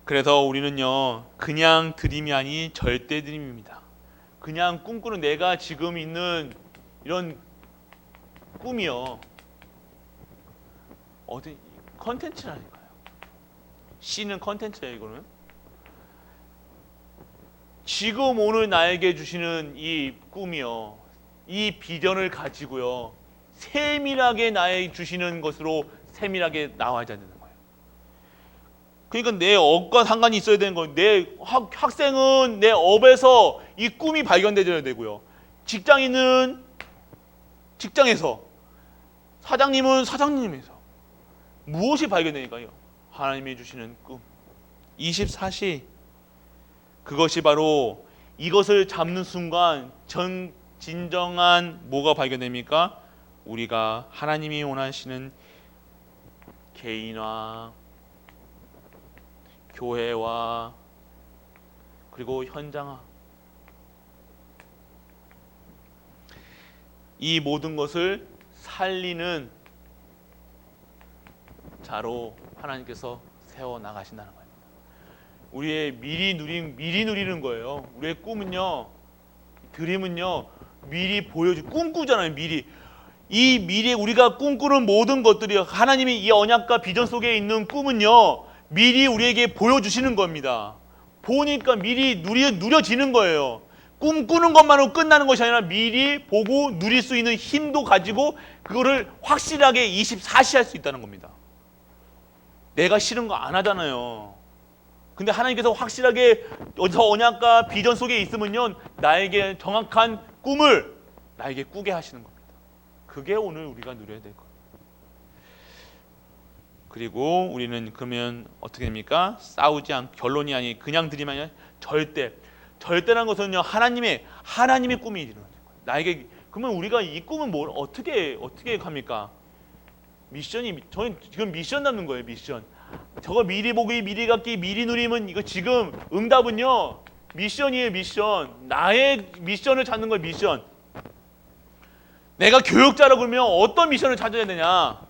그래서 우리는요 그냥 드림이 아닌 절대 드림입니다. 그냥 꿈꾸는 내가 지금 있는 이런 꿈이요 어디 컨텐츠라니까요. C는 컨텐츠예요. 이거는 지금 오늘 나에게 주시는 이 꿈이요 이 비전을 가지고요 세밀하게 나에게 주시는 것으로 세밀하게 나와야 되는 거예요. 그러니까 내 업과 상관이 있어야 되는 거예요. 내 학생은 내 업에서 이 꿈이 발견되어야 되고요. 직장인은 직장에서, 사장님은 사장님에서 무엇이 발견되니까요? 하나님이 주시는 꿈 24시. 그것이 바로 이것을 잡는 순간 진정한 뭐가 발견됩니까? 우리가 하나님이 원하시는 개인화, 교회와 그리고 현장화, 이 모든 것을 살리는 자로 하나님께서 세워 나가신다는 겁니다. 우리의 미리 누리는 거예요. 우리의 꿈은요, 드림은요, 미리 꿈꾸잖아요. 이 미래 우리가 꿈꾸는 모든 것들이 하나님이 이 언약과 비전 속에 있는 꿈은요 미리 우리에게 보여주시는 겁니다. 보니까 미리 누려지는 거예요. 꿈꾸는 것만으로 끝나는 것이 아니라 미리 보고 누릴 수 있는 힘도 가지고 그거를 확실하게 24시 할 수 있다는 겁니다. 내가 싫은 거 안 하잖아요. 근데 하나님께서 확실하게 저 언약과 비전 속에 있으면요 나에게 정확한 꿈을 나에게 꾸게 하시는 겁니다. 그게 오늘 우리가 누려야 될 거예요. 그리고 우리는 그러면 어떻게 됩니까? 싸우지 않고 결론이 아니 그냥 드리면 아니라 절대라는 것은요 하나님의 꿈이 이루어진 거예요. 나에게 그러면 우리가 이 꿈은 뭘 어떻게 합니까? 저는 지금 미션 남는 거예요. 미션. 저거 미리 보기, 미리 갖기, 미리 누림은 이거 지금 응답은요 미션이에요. 미션. 나의 미션을 찾는 거예요. 미션. 내가 교육자라고 그러면 어떤 미션을 찾아야 되냐?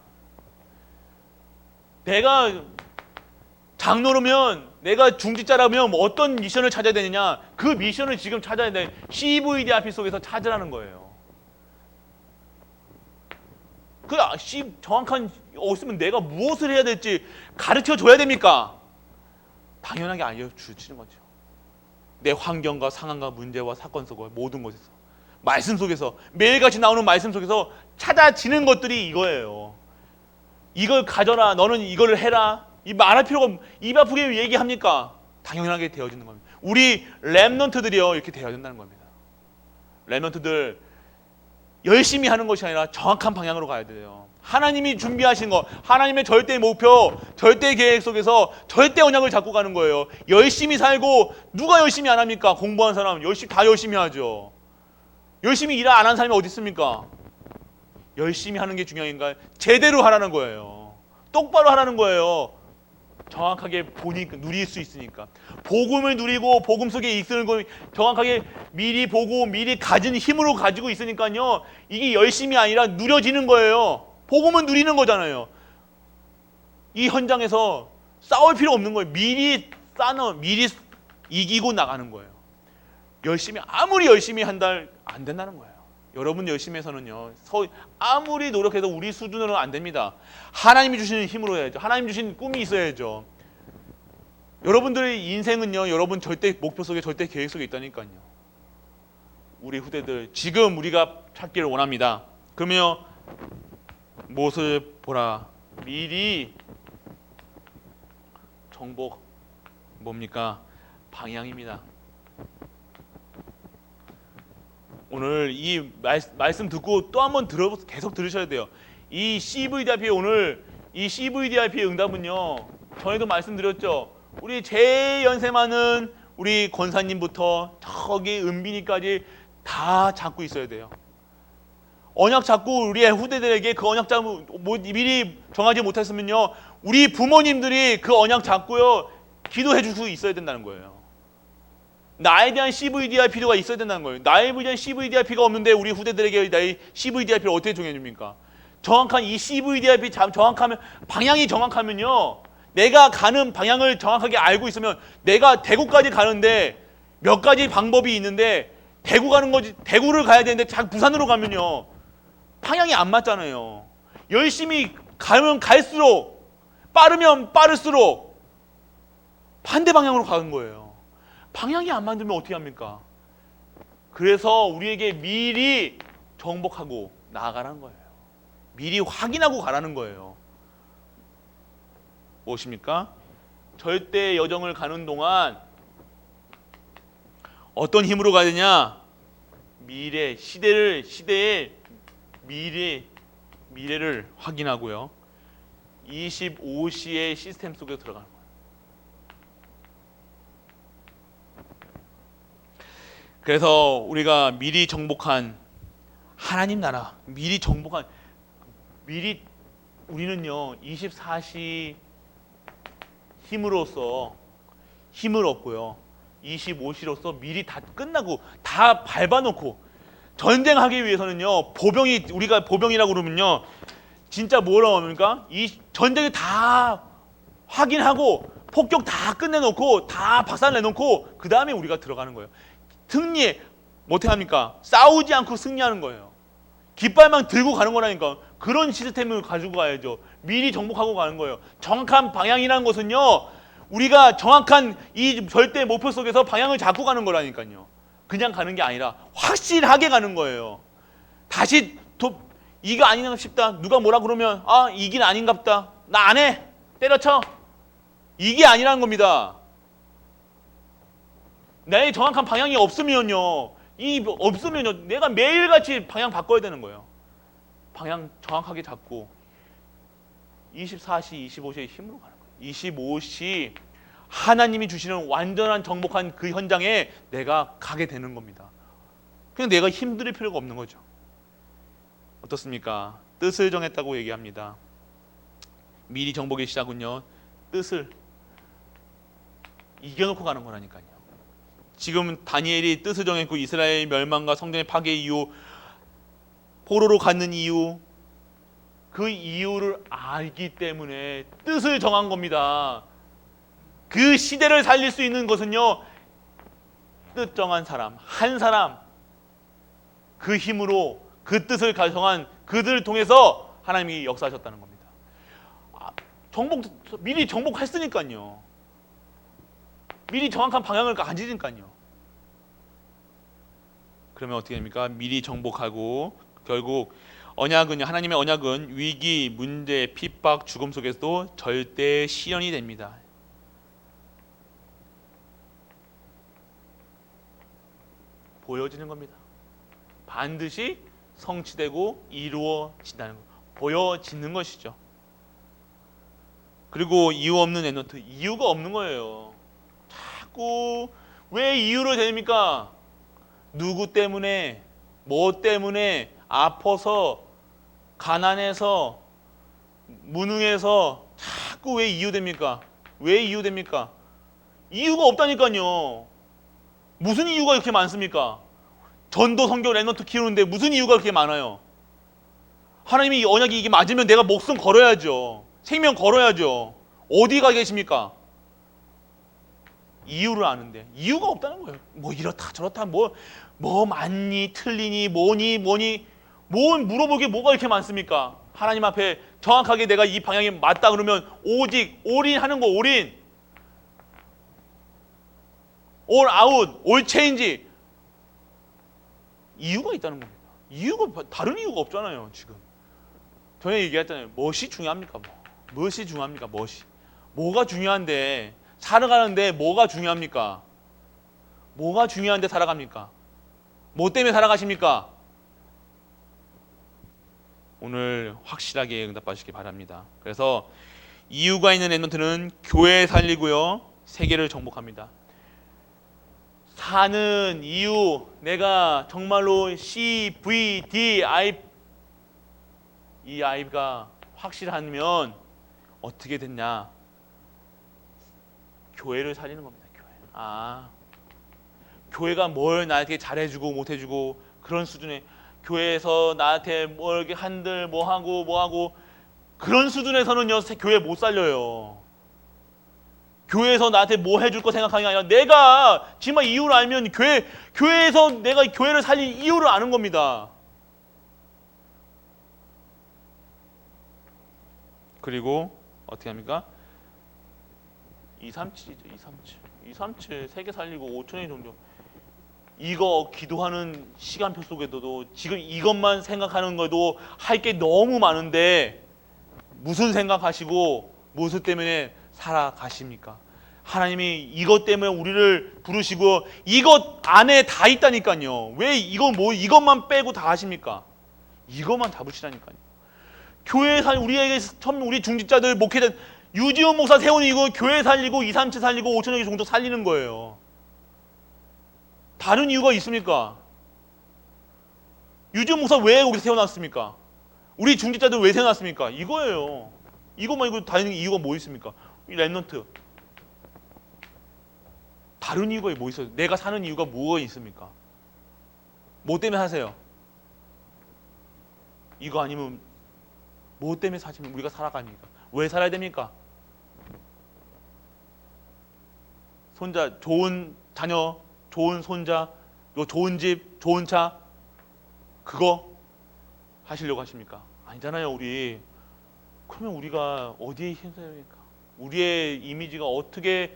내가 장로라면, 내가 중직자라면 어떤 미션을 찾아야 되느냐? 그 미션을 지금 찾아야 돼. CVDRP 속에서 찾으라는 거예요. 정확한 없으면 내가 무엇을 해야 될지 가르쳐 줘야 됩니까? 당연하게 알려주시는 거죠. 내 환경과 상황과 문제와 사건 속의 모든 곳에서 말씀 속에서 매일같이 나오는 말씀 속에서 찾아지는 것들이 이거예요. 이걸 가져라. 너는 이걸 해라. 이 말할 필요가 입 아프게 얘기합니까? 당연하게 되어지는 겁니다. 우리 렘넌트들이요 이렇게 되어야 된다는 겁니다. 렘넌트들 열심히 하는 것이 아니라 정확한 방향으로 가야 돼요. 하나님이 준비하신 거, 하나님의 절대 목표, 절대 계획 속에서 절대 언약을 잡고 가는 거예요. 열심히 살고 누가 열심히 안 합니까? 공부한 사람 다 열심히 하죠. 열심히 일 안 하는 사람이 어디 있습니까? 열심히 하는 게 중요한가요? 제대로 하라는 거예요. 똑바로 하라는 거예요. 정확하게 누릴 수 있으니까. 복음을 누리고 복음 속에 이끌고 정확하게 미리 보고 미리 가진 힘으로 가지고 있으니까요. 이게 열심이 아니라 누려지는 거예요. 복음은 누리는 거잖아요. 이 현장에서 싸울 필요 없는 거예요. 미리 이기고 나가는 거예요. 아무리 열심히 한들 안 된다는 거예요. 여러분 열심히 해서는요. 아무리 노력해도 우리 수준으로는 안 됩니다. 하나님이 주시는 힘으로 해야죠. 하나님 주신 꿈이 있어야죠. 여러분들의 인생은요. 여러분 절대 목표 속에 절대 계획 속에 있다니까요. 우리 후대들 지금 우리가 찾기를 원합니다. 그러면 무엇을 보라? 미리 정복 뭡니까? 방향입니다. 오늘 이 말씀 듣고 또 한번 계속 들으셔야 돼요. 이 CVDRP 오늘 이 CVDRP의 응답은요. 전에도 말씀드렸죠. 우리 제일 연세 많은 우리 권사님부터 저기 은빈이까지 다 잡고 있어야 돼요. 언약 잡고 우리의 후대들에게 그 언약 잡고 미리 정하지 못했으면요. 우리 부모님들이 그 언약 잡고요. 기도해 줄 수 있어야 된다는 거예요. 나에 대한 CVDR 필요가 있어야 된다는 거예요. 나에 대한 CVDRP가 없는데 우리 후대들에게 나의 CVDRP를 어떻게 정해줍니까? 정확한 이 CVDRP 정확하면 방향이 정확하면요. 내가 가는 방향을 정확하게 알고 있으면 내가 대구까지 가는데 몇 가지 방법이 있는데 대구를 가야 되는데 부산으로 가면요. 방향이 안 맞잖아요. 열심히 가면 갈수록 빠르면 빠를수록 반대 방향으로 가는 거예요. 방향이 안 맞으면 어떻게 합니까? 그래서 우리에게 미리 정복하고 나아가라는 거예요. 미리 확인하고 가라는 거예요. 무엇입니까? 절대 여정을 가는 동안 어떤 힘으로 가야 되냐? 시대의 미래를 확인하고요. 25시의 시스템 속에 들어가는 거예요. 그래서 우리가 미리 정복한 하나님 나라, 우리는요 24시 힘을 얻고요 25시로서 미리 다 끝나고 다 밟아놓고 전쟁하기 위해서는요 우리가 보병이라고 그러면요 진짜 뭐라고 합니까? 이 전쟁을 다 확인하고 폭격 다 끝내놓고 다 박살내놓고 그 다음에 우리가 들어가는 거예요. 어떻게 합니까? 싸우지 않고 승리하는 거예요. 깃발만 들고 가는 거라니까. 그런 시스템을 가지고 가야죠. 미리 정복하고 가는 거예요. 정확한 방향이라는 것은요 우리가 정확한 이 절대 목표 속에서 방향을 잡고 가는 거라니까요. 그냥 가는 게 아니라 확실하게 가는 거예요. 다시 이거 아닌가 싶다. 누가 뭐라 그러면 이 길 아닌갑다. 나 안 해. 때려쳐. 이게 아니라는 겁니다. 나의 정확한 방향이 없으면요. 내가 매일같이 방향 바꿔야 되는 거예요. 방향 정확하게 잡고 24시, 25시의 힘으로 가는 거예요. 25시 하나님이 주시는 완전한 정복한 그 현장에 내가 가게 되는 겁니다. 그냥 내가 힘들 필요가 없는 거죠. 어떻습니까? 뜻을 정했다고 얘기합니다. 미리 정복의 시작은요. 뜻을 이겨놓고 가는 거라니까요. 지금 다니엘이 뜻을 정했고 이스라엘 멸망과 성전의 파괴 이후 포로로 갔는 이유 그 이유를 알기 때문에 뜻을 정한 겁니다. 그 시대를 살릴 수 있는 것은요 뜻 정한 사람 한 사람 그 힘으로 그 뜻을 정한 그들을 통해서 하나님이 역사하셨다는 겁니다. 미리 정복했으니까요. 미리 정확한 방향을 가지니까요. 그러면 어떻게 됩니까? 미리 정복하고 결국 언약은 하나님의 언약은 위기, 문제, 핍박, 죽음 속에서도 절대 실현이 됩니다. 보여지는 겁니다. 반드시 성취되고 이루어진다는 거. 보여지는 것이죠. 그리고 이유 없는 랩넌트, 이유가 없는 거예요. 자꾸 왜 이유로 됩니까? 누구 때문에, 뭐 때문에, 아파서, 가난해서, 무능해서 자꾸 왜 이유됩니까? 왜 이유됩니까? 이유가 없다니까요. 무슨 이유가 이렇게 많습니까? 전도 성경 랩넌트 키우는데 무슨 이유가 그렇게 많아요? 하나님이 이 언약이 이게 맞으면 내가 목숨 걸어야죠. 생명 걸어야죠. 어디 가 계십니까? 이유를 아는데 이유가 없다는 거예요. 뭐 이렇다 저렇다 뭐 맞니 틀리니 뭐니 뭘 물어볼 게 뭐가 이렇게 많습니까? 하나님 앞에 정확하게 내가 이 방향이 맞다 그러면 오직 올인하는 거, 올인, 올 아웃, 올 체인지. 이유가 있다는 겁니다. 이유가 다른 이유가 없잖아요. 지금 전에 얘기했잖아요. 무엇이 중요합니까? 무엇이 중요합니까? 뭐가 중요한데 살아가는데 뭐가 중요합니까? 뭐가 중요한데 살아갑니까? 뭐 때문에 살아가십니까? 오늘 확실하게 응답하시기 바랍니다. 그래서 이유가 있는 랩넌트는 교회 살리고요, 세계를 정복합니다. 사는 이유, 내가 정말로 CVDI 이 I가 확실하면 어떻게 됐냐? 교회를 살리는 겁니다. 교회가 뭘 나한테 잘해주고 못해주고 그런 수준의, 교회에서 나한테 뭘 이렇게 한들 뭐하고 그런 수준에서는요 교회 못 살려요. 교회에서 나한테 뭐 해줄 거 생각하는 게 아니라 내가 정말 이유를 알면 교회에서 내가 교회를 살릴 이유를 아는 겁니다. 그리고 어떻게 합니까? 237이죠. 237 세계 살리고 5천여 정도. 이거 기도하는 시간표 속에도 지금 이것만 생각하는 것도 할 게 너무 많은데 무슨 생각하시고 무엇 때문에 살아가십니까? 하나님이 이것 때문에 우리를 부르시고 이것 안에 다 있다니까요. 왜 이것만 빼고 다 하십니까? 이것만 잡으시라니까요. 교회 우리에게 우리 중직자들 목회자 유지원 목사 세우는 이거 교회 살리고 237 살리고 5천여 개 정도 살리는 거예요. 다른 이유가 있습니까? 유지원 목사 왜 여기 세워놨습니까? 우리 중직자들 왜 세워놨습니까? 이거예요. 이것만 이거 다른 이유가 뭐 있습니까? 이 랩넌트. 다른 이유가 뭐 있어요? 내가 사는 이유가 뭐가 있습니까? 뭐 때문에 사세요? 이거 아니면 뭐 때문에 사시면 우리가 살아갑니까? 왜 살아야 됩니까? 손자, 좋은 자녀, 좋은 손자, 좋은 집, 좋은 차, 그거 하시려고 하십니까? 아니잖아요, 우리. 그러면 우리가 어디에 힘써야 됩니까? 우리의 이미지가 어떻게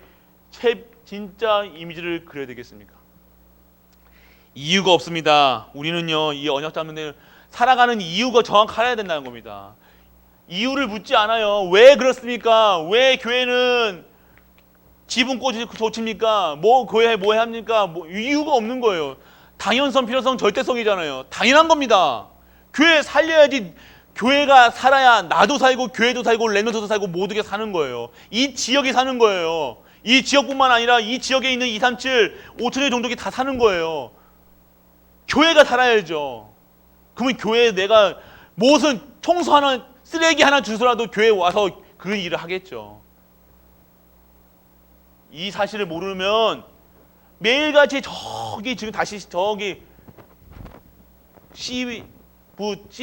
진짜 이미지를 그려야 되겠습니까? 이유가 없습니다. 우리는요, 이 언약 잡는 데 살아가는 이유가 정확해야 된다는 겁니다. 이유를 묻지 않아요. 왜 그렇습니까? 왜 교회는 지분꽃이 좋습니까? 뭐 교회 뭐 합니까? 이유가 없는 거예요. 당연성, 필요성, 절대성이잖아요. 당연한 겁니다. 교회 살려야지. 교회가 살아야 나도 살고 교회도 살고 랩넌트도 살고 모두가 사는 거예요. 이 지역이 사는 거예요. 이 지역뿐만 아니라 이 지역에 있는 237, 5천여 종족이 다 사는 거예요. 교회가 살아야죠. 그러면 교회에 내가 무슨 청소 하나, 쓰레기 하나 주서라도 교회에 와서 그 일을 하겠죠. 이 사실을 모르면 매일같이 저기 지금 다시 저기 C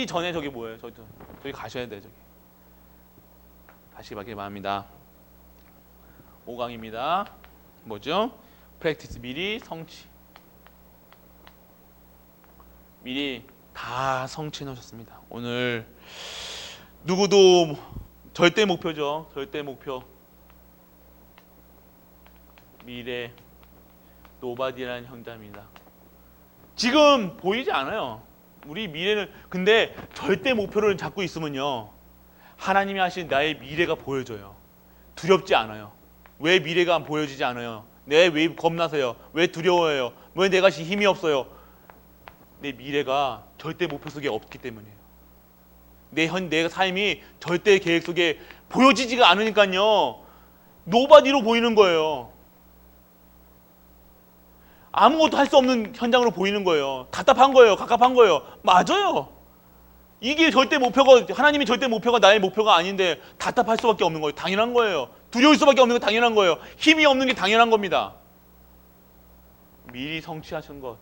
전에 저기 뭐예요? 저기 가셔야 돼. 저기 가시기 바라길 바랍니다. 5강입니다. 뭐죠? 프랙티스, 미리 성취. 미리 다 성취해 놓으셨습니다. 오늘 누구도 절대 목표죠. 절대 목표. 미래 노바디라는 형제입니다. 지금 보이지 않아요. 우리 미래는. 근데 절대 목표를 잡고 있으면요, 하나님이 하신 나의 미래가 보여져요. 두렵지 않아요. 왜 미래가 보여지지 않아요? 왜 겁나서요? 왜 두려워해요? 왜 내가 힘이 없어요? 내 미래가 절대 목표 속에 없기 때문이에요. 내 삶이 절대 계획 속에 보여지지가 않으니까요, 노바디로 보이는 거예요. 아무것도 할 수 없는 현장으로 보이는 거예요. 답답한 거예요. 갑갑한 거예요. 맞아요. 이게 절대 목표가, 하나님이 절대 목표가 나의 목표가 아닌데 답답할 수밖에 없는 거예요. 당연한 거예요. 두려울 수밖에 없는 게 당연한 거예요. 힘이 없는 게 당연한 겁니다. 미리 성취하신 것.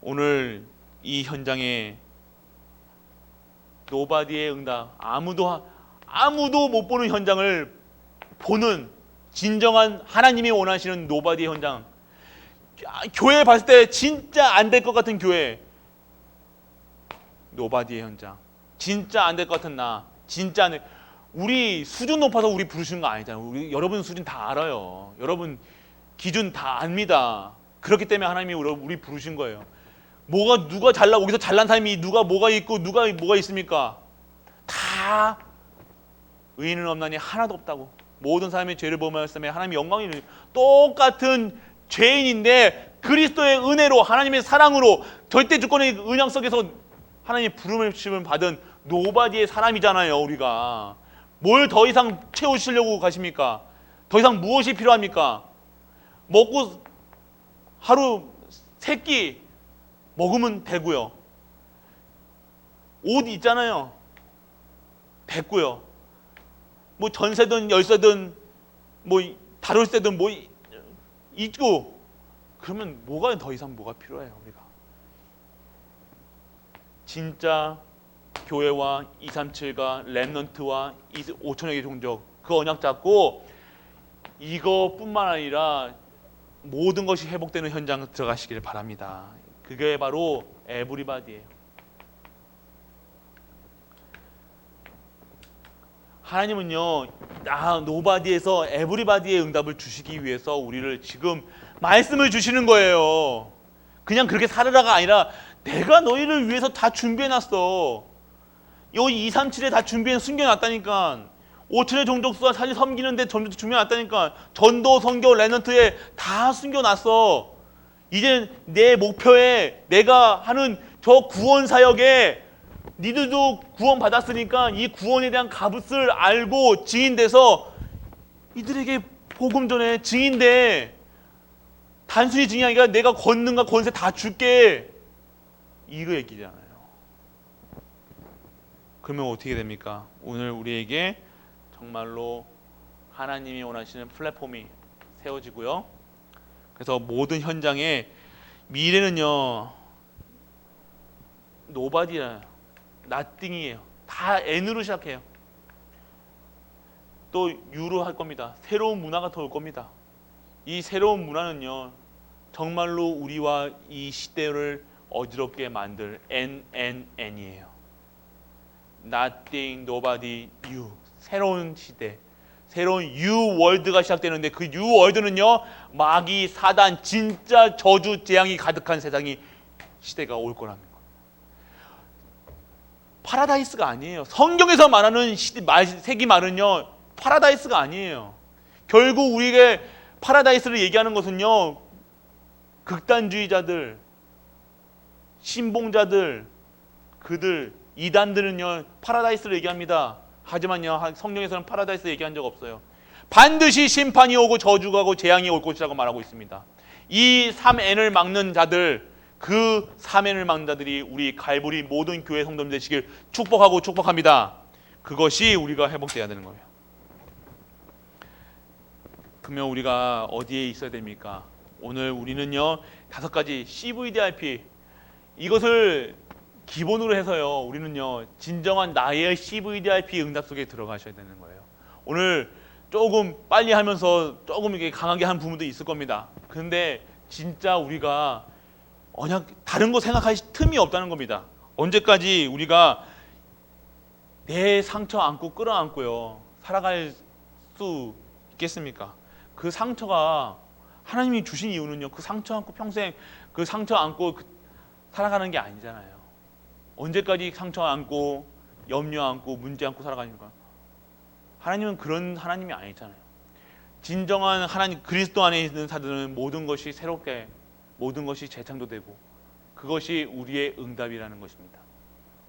오늘 이 현장에 노바디의 응답, 아무도 못 보는 현장을 보는 진정한 하나님이 원하시는 노바디의 현장. 교회 봤을 때 진짜 안 될 것 같은 교회, 노바디의 현장. 진짜 안 될 것 같은 나, 진짜 안 돼. 우리 수준 높아서 우리 부르시는 거 아니잖아요. 여러분 수준 다 알아요. 여러분 기준 다 압니다. 그렇기 때문에 하나님이 우리 부르신 거예요. 누가 잘나고, 여기서 잘난 사람이 누가 뭐가 있고 누가 뭐가 있습니까? 다 의인은 없나니 하나도 없다고. 모든 사람이 죄를 범하였으며 하나님의 영광이 똑같은 죄인인데 그리스도의 은혜로, 하나님의 사랑으로, 절대 주권의 은양 속에서 하나님의 부름을 받은 노바디의 사람이잖아요. 우리가 뭘 더 이상 채우시려고 가십니까? 더 이상 무엇이 필요합니까? 먹고 하루 3끼 먹으면 되고요. 옷 있잖아요. 됐고요. 뭐 전세든 열세든 뭐 다룰세든 뭐 있고, 그러면 더 이상 뭐가 필요해요? 우리가 진짜 교회와 237과 렘넌트와 5천여 개 종족, 그 언약 잡고 이것뿐만 아니라 모든 것이 회복되는 현장 들어가시길 바랍니다. 그게 바로 에브리바디예요. 하나님은요, 노바디에서 에브리바디의 응답을 주시기 위해서 우리를 지금 말씀을 주시는 거예요. 그냥 그렇게 살으라가 아니라 내가 너희를 위해서 다 준비해놨어. 여기 237에 다 숨겨놨다니까. 5천의 종족수와 사실 섬기는데 준비해놨다니까. 전도, 선교, 렘넌트에 다 숨겨놨어. 이제 내 목표에, 내가 하는 저 구원 사역에 니들도 구원 받았으니까 이 구원에 대한 값을 알고 증인돼서 이들에게 복음 전해. 증인돼. 단순히 증인이 아니라 내가 권능과 권세 다 줄게, 이거 얘기잖아요. 그러면 어떻게 됩니까? 오늘 우리에게 정말로 하나님이 원하시는 플랫폼이 세워지고요. 그래서 모든 현장에 미래는요, 노바디예요. 나띵이에요. 다 N으로 시작해요. 또 U로 할 겁니다. 새로운 문화가 더 올 겁니다. 이 새로운 문화는요, 정말로 우리와 이 시대를 어지럽게 만들 NNN이에요. Nothing, Nobody, You. 새로운 시대, 새로운 U 월드가 시작되는데, 그 U 월드는요, 마귀, 사단, 진짜 저주, 재앙이 가득한 시대가 올 거라는 거예요. 파라다이스가 아니에요. 성경에서 말하는 세기 말은요, 파라다이스가 아니에요. 결국 우리에게 파라다이스를 얘기하는 것은요, 극단주의자들, 신봉자들, 이단들은요 파라다이스를 얘기합니다. 하지만요, 성경에서는 파라다이스 얘기한 적 없어요. 반드시 심판이 오고 저주가 오고 재앙이 올 것이라고 말하고 있습니다. 이 3N을 막는 자들, 그 3N을 막는 자들이 우리 갈보리 모든 교회 성도들 되시길 축복합니다. 그것이 우리가 회복돼야 되는 거예요. 그러면 우리가 어디에 있어야 됩니까? 오늘 우리는요, 5가지 CVDRP, 이것을 기본으로 해서요, 우리는요, 진정한 나의 CVDRP 응답 속에 들어가셔야 되는 거예요. 오늘 조금 빨리 하면서 조금 이렇게 강하게 한 부분도 있을 겁니다. 근데 진짜 우리가 다른 거 생각할 틈이 없다는 겁니다. 언제까지 우리가 내 상처 안고 끌어안고요 살아갈 수 있겠습니까? 그 상처가 하나님이 주신 이유는요, 그 상처 안고 평생 그 상처 안고 살아가는 게 아니잖아요. 언제까지 상처 안고 염려 안고 문제 안고 살아가니까? 하나님은 그런 하나님이 아니잖아요. 진정한 하나님 그리스도 안에 있는 사람들은 모든 것이 새롭게, 모든 것이 재창조되고 그것이 우리의 응답이라는 것입니다.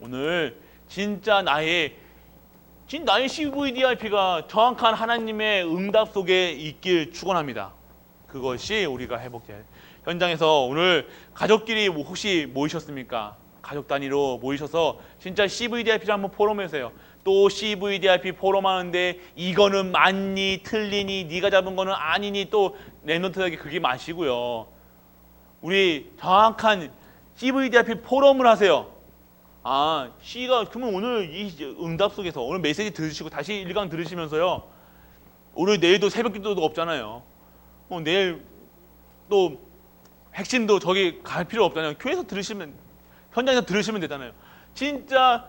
오늘 진짜 나의 CVDIP가 정확한 하나님의 응답 속에 있길 축원합니다. 그것이 우리가 회복될 현장에서 오늘 가족끼리 혹시 모이셨습니까? 가족 단위로 모이셔서 진짜 CVDIP를 한번 포럼해보세요. 또 CVDIP 포럼하는데 이거는 맞니 틀리니 네가 잡은 거는 아니니 또 랩런트에게 그게 마시고요. 우리 정확한 CVDIP 포럼을 하세요. C가 그러면 오늘 이 응답 속에서 오늘 메시지 들으시고 다시 1강 들으시면서요. 오늘 내일도 새벽 기도도 없잖아요. 내일 또 핵심도 저기 갈 필요 없잖아요. 교회에서 들으시면, 현장에서 들으시면 되잖아요. 진짜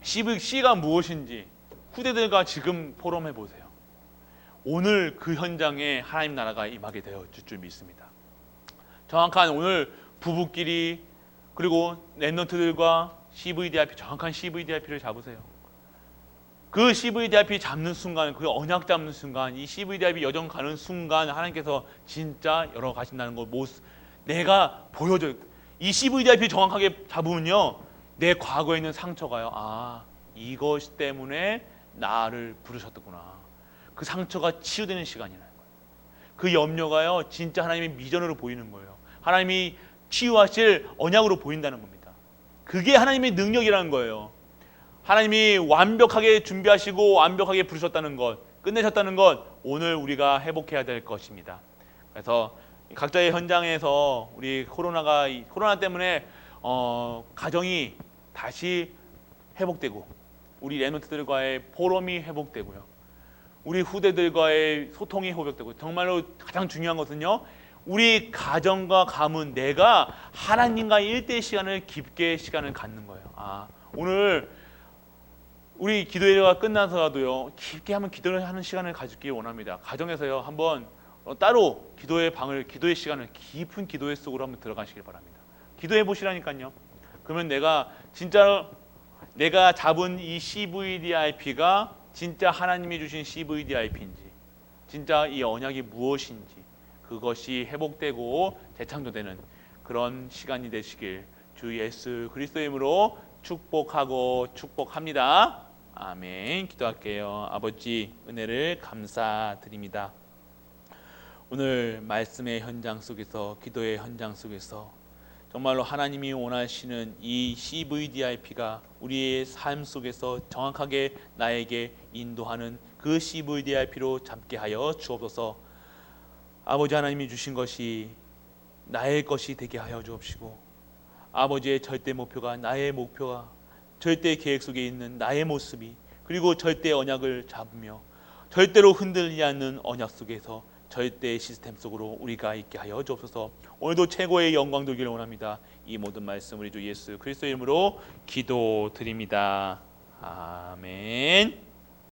C가 무엇인지 후대들과 지금 포럼해 보세요. 오늘 그 현장에 하나님 나라가 임하게 되어 줄 믿습니다. 정확한 오늘 부부끼리 그리고 랩런트들과 CVDIP, 정확한 CVDIP를 잡으세요. 그 CVDIP 잡는 순간, 그 언약 잡는 순간, 이 CVDIP 여정 가는 순간 하나님께서 진짜 열어가신다는 걸 내가 보여줘요. 이 CVDIP 정확하게 잡으면요, 내 과거에 있는 상처가요, 이것 때문에 나를 부르셨더구나. 그 상처가 치유되는 시간이라는 거예요. 그 염려가요, 진짜 하나님의 미전으로 보이는 거예요. 하나님이 치유하실 언약으로 보인다는 겁니다. 그게 하나님의 능력이라는 거예요. 하나님이 완벽하게 준비하시고 완벽하게 부르셨다는 것, 끝내셨다는 것, 오늘 우리가 회복해야 될 것입니다. 그래서 각자의 현장에서 우리 코로나 때문에 가정이 다시 회복되고, 우리 랩런트들과의 포럼이 회복되고요, 우리 후대들과의 소통이 회복되고, 정말로 가장 중요한 것은요, 우리 가정과 가문, 내가 하나님과 1대1 시간을 깊게 시간을 갖는 거예요. 오늘 우리 기도회가 끝나서라도요, 깊게 한번 기도를 하는 시간을 가지기 원합니다. 가정에서요, 한번 따로 기도의 시간을 깊은 기도회 속으로 한번 들어가시길 바랍니다. 기도해 보시라니까요. 그러면 내가 잡은 이 CVDIP가 진짜 하나님이 주신 CVDIP인지, 진짜 이 언약이 무엇인지, 그것이 회복되고 재창조되는 그런 시간이 되시길 주 예수 그리스도의 이름으로 축복합니다. 아멘. 기도할게요. 아버지, 은혜를 감사드립니다. 오늘 말씀의 현장 속에서, 기도의 현장 속에서 정말로 하나님이 원하시는 이 CVDIP가 우리의 삶 속에서 정확하게 나에게 인도하는 그 CVDIP로 잡게 하여 주옵소서. 아버지, 하나님이 주신 것이 나의 것이 되게 하여 주옵시고, 아버지의 절대 목표가, 나의 목표가, 절대 계획 속에 있는 나의 모습이, 그리고 절대 언약을 잡으며 절대로 흔들리지 않는 언약 속에서 절대 시스템 속으로 우리가 있게 하여 주옵소서. 오늘도 최고의 영광 돌기를 원합니다. 이 모든 말씀 우리 주 예수 그리스도의 이름으로 기도드립니다. 아멘.